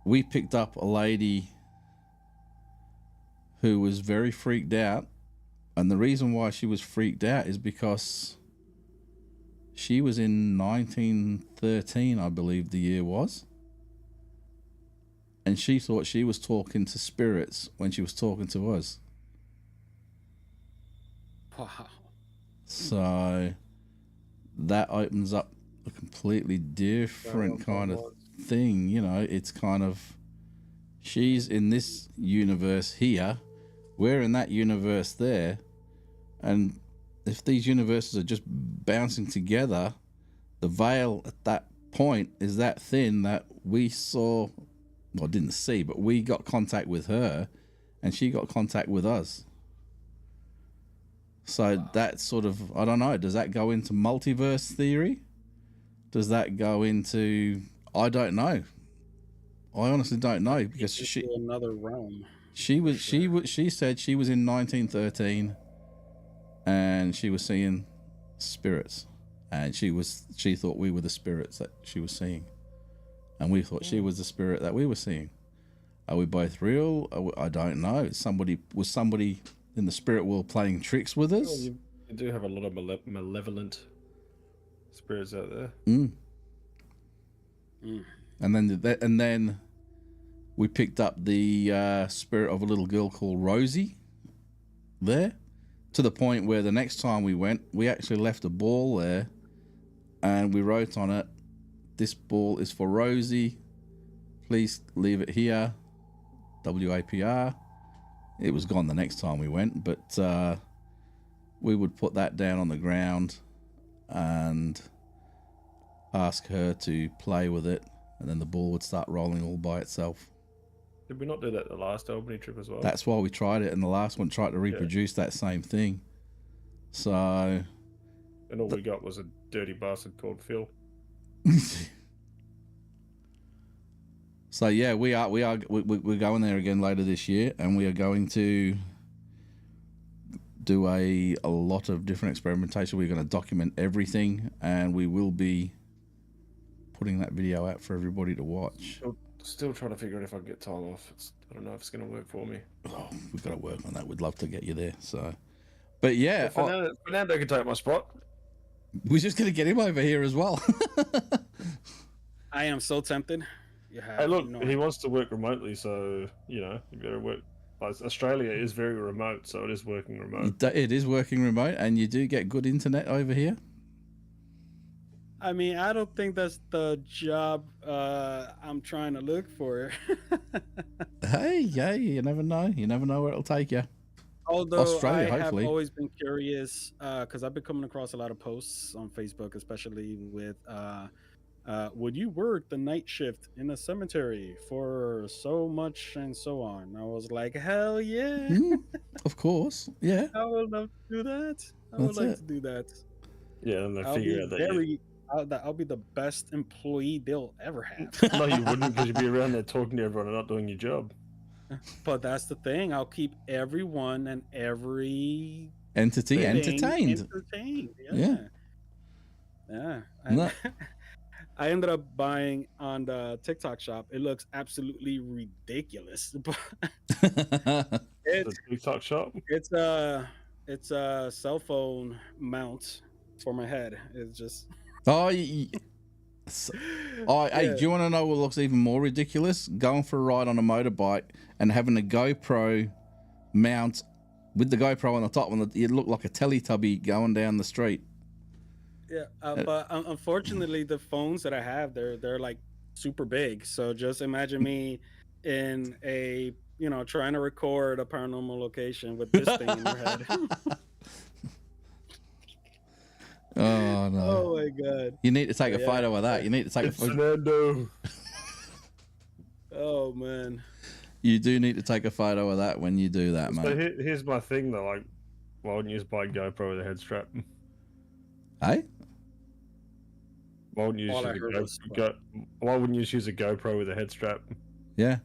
We picked up a lady who was very freaked out. And the reason why she was freaked out is because she was in 1913, I believe the year was. And she thought she was talking to spirits when she was talking to us. Wow. So that opens up a completely different kind of thing. You know, it's kind of, she's in this universe here, we're in that universe there, and if these universes are just bouncing together, the veil at that point is that thin that we saw, well, didn't see, but we got contact with her and she got contact with us. So that sort of, I don't know, does that go into multiverse theory? Does that go into, I don't know. I honestly don't know, because she, another realm. She said she was in 1913 and she was seeing spirits, and she thought we were the spirits that she was seeing, and we thought she was the spirit that we were seeing. Are we both real? I don't know. Was somebody in the spirit world playing tricks with us? Well, you do have a lot of malevolent spirits out there. And then we picked up the spirit of a little girl called Rosie there, to the point where the next time we went, we actually left a ball there and we wrote on it, "This ball is for Rosie. Please leave it here. WAPR." It was gone the next time we went, but we would put that down on the ground and ask her to play with it, and then the ball would start rolling all by itself. Did we not do that the last Albany trip as well? That's why we tried it, and the last one tried to reproduce that same thing. So, and all we got was a dirty bastard called Phil. So yeah, we're going there again later this year, and we are going to do a lot of different experimentation. We're going to document everything, and we will be putting that video out for everybody to watch. Still trying to figure out if I can get time off. I don't know if it's going to work for me. Oh, we've got to work on that. We'd love to get you there. So, but yeah, Fernando can take my spot. We're just going to get him over here as well. I am so tempted. Hey, look, he wants to work remotely, so you better work. Like, Australia is very remote, so it is working remote. It is working remote, and you do get good internet over here. I mean, I don't think that's the job I'm trying to look for. Hey, you never know. You never know where it'll take you. Although Australia, I hopefully. have always been curious, because I've been coming across a lot of posts on Facebook, especially with would you work the night shift in a cemetery for so much and so on? I was like, hell yeah, Of course. Yeah, I would love to do that. I would that's like it. to do that. Yeah, and they I'll figure be out that I'll be the best employee they'll ever have. no, you wouldn't, because you'd be around there talking to everyone and not doing your job. But that's the thing. I'll keep everyone and every Entity thing entertained. entertained. Yeah. Yeah. No. I ended up buying on the TikTok shop. It looks absolutely ridiculous, but The it's TikTok shop. it's a cell phone mount for my head. It's just Oh, hey, Yeah. do you want to know what looks even more ridiculous? Going for a ride on a motorbike and having a GoPro mount with the GoPro on the top, and it looked like a Teletubby going down the street. Yeah, but unfortunately, the phones that I have, they're like super big. So just imagine me in a trying to record a paranormal location with this thing in your head. Oh no! Oh my god! You need to take a Yeah. photo of that. You need to take a It's photo. Fernando. Oh man! You do need to take a photo of that when you do that, So mate. here's my thing though. Like, why wouldn't you just buy a GoPro with a head strap? Hey, Why wouldn't you All I just heard use was Why wouldn't you just use a GoPro with a head strap? yeah,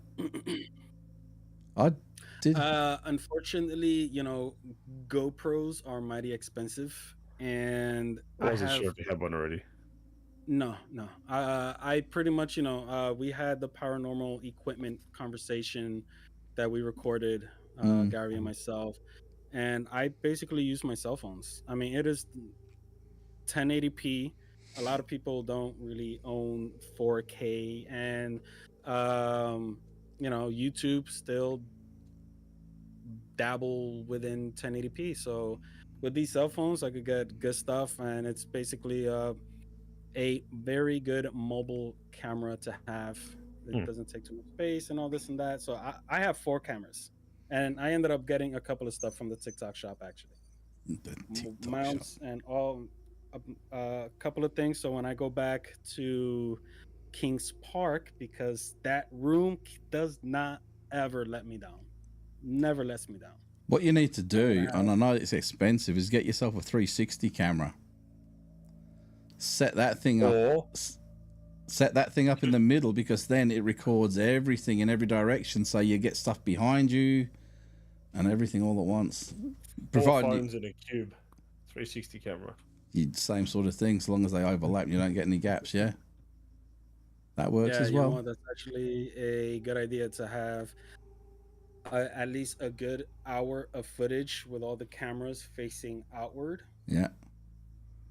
I did. Unfortunately, GoPros are mighty expensive, and I wasn't I have sure if you had one already. no. I pretty much, we had the paranormal equipment conversation that we recorded, Mm. Gary and myself, and I basically use my cell phones. I mean, it is 1080p. A lot of people don't really own 4K, and YouTube still dabble within 1080p. So with these cell phones, I could get good stuff, and it's basically a very good mobile camera to have. It doesn't take too much space and all this and that. So I have 4 cameras, and I ended up getting a couple of stuff from the TikTok shop actually. The TikTok shop. Mounts and all a couple of things. So when I go back to Kings Park, because that room does not ever let me down, never lets me down. What you need to do, and I know it's expensive, is get yourself a 360 camera. Set that thing up. Or Set that thing up in the middle, because then it records everything in every direction, so you get stuff behind you and everything all at once. 4 Provided phones in a cube, 360 camera. same sort of thing, so long as they overlap, you don't get any gaps. Yeah, that works as You know well. what, that's actually a good idea to have at least a good hour of footage with all the cameras facing outward, Yeah,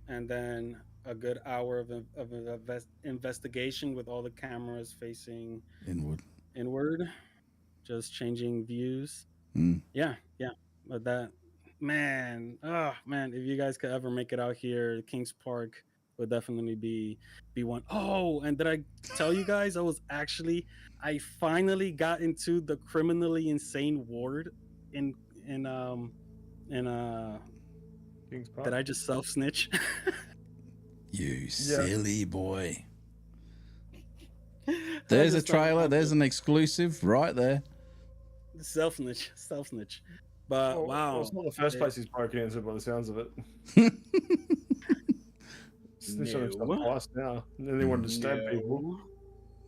and then a good hour of investigation with all the cameras facing inward. inward, just changing views. Mm. Yeah. But that, man, if you guys could ever make it out here, Kings Park would definitely be one. Oh, and did I tell you guys I finally got into the criminally insane ward in Kings Park. did I just self snitch? You silly boy. There's a trailer. There's an exclusive right there. self snitch. But Well, wow, it's not the first place he's broken into by the sounds of it. Snitch on himself No. twice now. And then they wanted to stab people.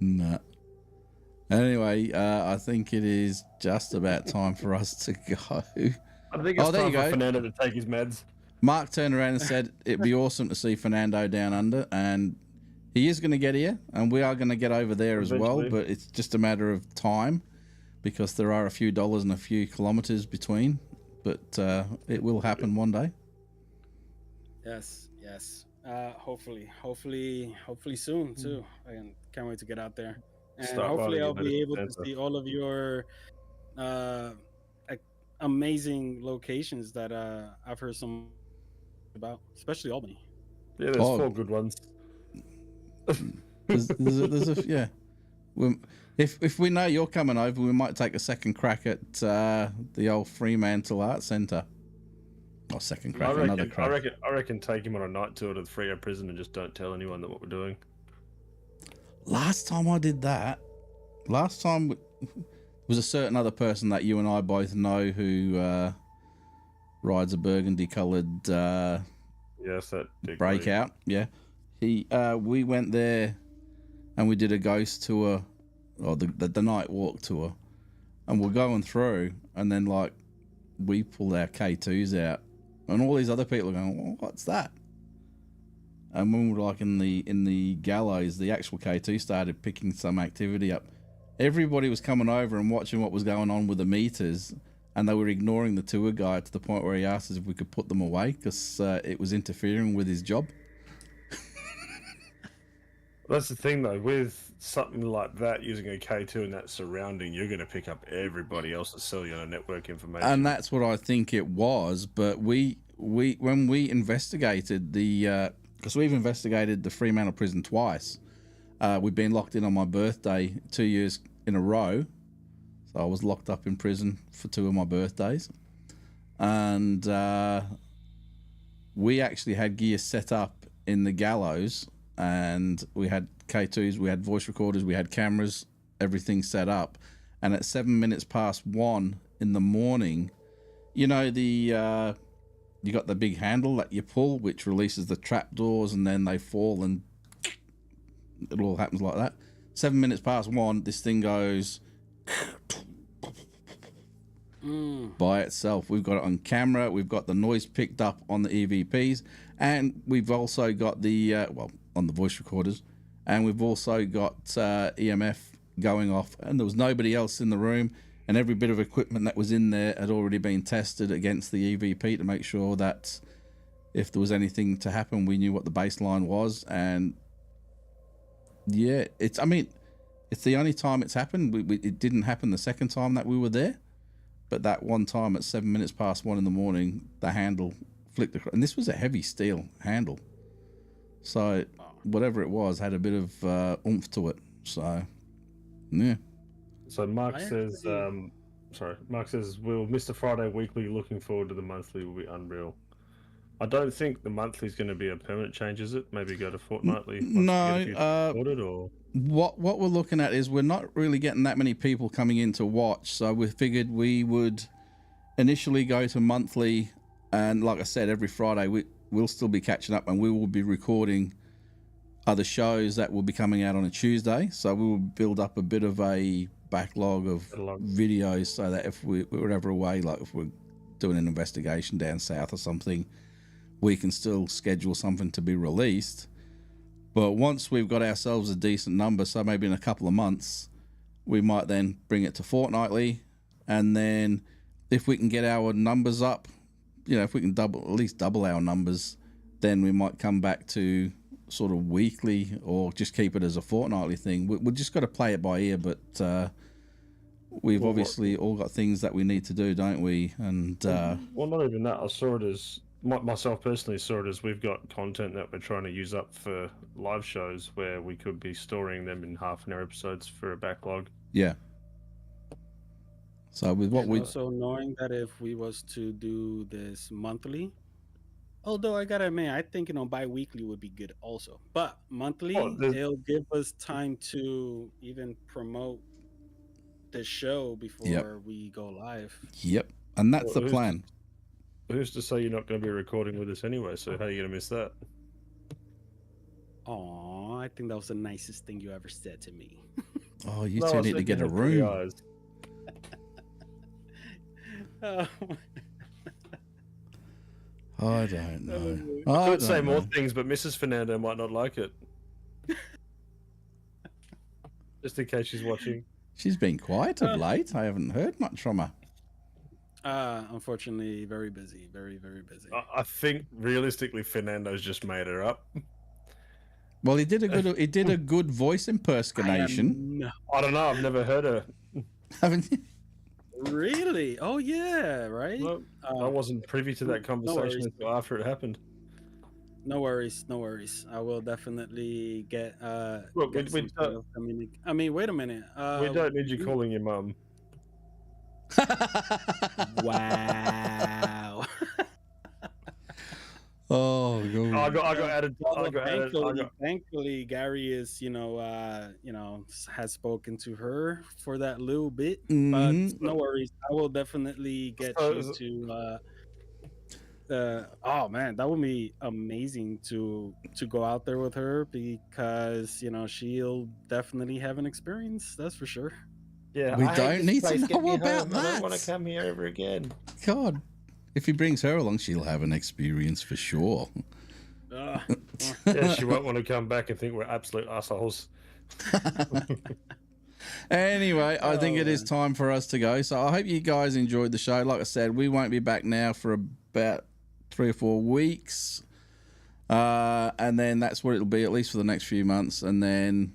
No. Anyway, I think it is just about time for us to go. I think it's Oh, there time you for go. Fernando to take his meds. Mark turned around and said it'd be awesome to see Fernando down under, and he is going to get here, and we are going to get over there as well, Eventually. but it's just a matter of time, because there are a few dollars and a few kilometers between, but it will happen one day. Yes. Hopefully soon too. I can't wait to get out there, and Start hopefully riding I'll in be able to Medicine see all of your amazing locations that I've heard some about, especially Albany. Yeah, there's Oh. 4 good ones. There's a yeah. If we know you're coming over, we might take a second crack at the old Fremantle Art Centre. Or second crack, another crack. I reckon take him on a night tour to the Freo prison and just don't tell anyone that what we're doing. last time I did that, last time was a certain other person that you and I both know who rides a burgundy coloured Yes, that Dick Breakout. Yeah, we went there and we did a ghost tour, or the night walk tour, and we're going through, and then like we pulled our K2s out, and all these other people are going, well, "What's that?" And when we were like in the gallows, the actual K2 started picking some activity up. Everybody was coming over and watching what was going on with the meters, and they were ignoring the tour guide to the point where he asked us if we could put them away because it was interfering with his job. That's the thing, though. With something like that, using a K2 in that surrounding, you're going to pick up everybody else's cellular network information. And that's what I think it was. But we when we investigated because we've investigated the Fremantle prison twice. We've been locked in on my birthday 2 years in a row. So I was locked up in prison for 2 of my birthdays. And we actually had gear set up in the gallows, and we had K2s, we had voice recorders, we had cameras, everything set up. And at 7 minutes past 1 in the morning, you know, you got the big handle that you pull, which releases the trapdoors, and then they fall, and it all happens like that. 7 minutes past 1, this thing goes by itself. We've got it on camera. We've got the noise picked up on the EVPs, and we've also got the on the voice recorders, and we've also got EMF going off. And there was nobody else in the room, and every bit of equipment that was in there had already been tested against the EVP to make sure that if there was anything to happen, we knew what the baseline was. And yeah, it's the only time it's happened. It didn't happen the second time that we were there, but that one time at 7 minutes past 1 in the morning, the handle flicked across, and this was a heavy steel handle, so whatever it was had a bit of oomph to it. So yeah. So Mark says, Mark says, will Mr. Friday Weekly looking forward to the monthly will be unreal. I don't think the monthly is going to be a permanent change, is it? Maybe go to fortnightly. No. What we're looking at is we're not really getting that many people coming in to watch, so we figured we would initially go to monthly, and like I said, every Friday we'll still be catching up, and we will be recording other shows that will be coming out on a Tuesday. So we will build up a bit of a backlog of videos, so that if we were ever away, like if we're doing an investigation down south or something, we can still schedule something to be released. But once we've got ourselves a decent number, so maybe in a couple of months, we might then bring it to fortnightly. And then if we can get our numbers up, if we can at least double our numbers, then we might come back to sort of weekly, or just keep it as a fortnightly thing. We've just got to play it by ear, but we've obviously all got things that we need to do, don't we? And well, not even that. I saw it as myself personally saw it as we've got content that we're trying to use up for live shows where we could be storing them in half-an-hour episodes for a backlog. Yeah. So with what we also knowing that if we was to do this monthly, although I gotta admit, I think bi-weekly would be good also. But monthly, it'll give us time to even promote the show before we go live. Yep, and that's the plan. Who's to say you're not going to be recording with us anyway? So how are you going to miss that? Oh, I think that was the nicest thing you ever said to me. Oh, you two need to get a room. I don't know. I could say more things, but Mrs. Fernando might not like it. Just in case she's watching. She's been quiet of late. I haven't heard much from her. Unfortunately, very busy. Very, very busy. I think realistically, Fernando's just made her up. Well, he did a good voice impersonation. I don't know. I've never heard her. Haven't you? Really? Oh yeah, right. Well, I wasn't privy to that conversation until after it happened. No worries, no worries. I will definitely get. Look, get I mean, wait a minute. We don't need you calling your mum. Wow. Oh, I God. got added. I Well, got added. thankfully, Gary is, has spoken to her for that little bit, but Mhm. no worries. I will definitely get you So- to. Oh man, that would be amazing to go out there with her because she'll definitely have an experience. That's for sure. Yeah, We I hate don't this need to place. Get know me about home. I don't want that. to come here ever again. God. If he brings her along, she'll have an experience for sure. Uh, Yeah, she won't want to come back and think we're absolute assholes. Anyway, I think it is man. time for us to go. So I hope you guys enjoyed the show. Like I said, we won't be back now for about 3 or 4 weeks. And then that's what it'll be, at least for the next few months. And then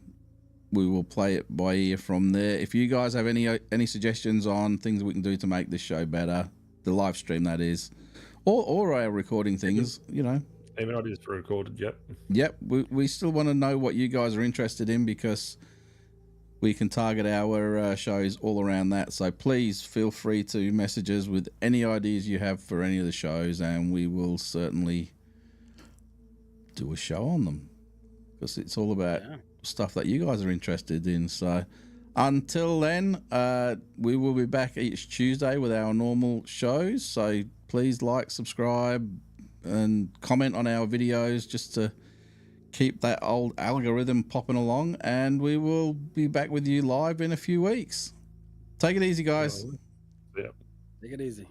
we will play it by ear from there. If you guys have any suggestions on things we can do to make this show better, the live stream that is, or our recording things, Even ideas for recorded. Yep, we still want to know what you guys are interested in because we can target our shows all around that. So please feel free to message us with any ideas you have for any of the shows, and we will certainly do a show on them because it's all about stuff that you guys are interested in. So until then, we will be back each Tuesday with our normal shows. So please like, subscribe, and comment on our videos just to keep that old algorithm popping along, and we will be back with you live in a few weeks. Take it easy, guys. Yeah. Take it easy.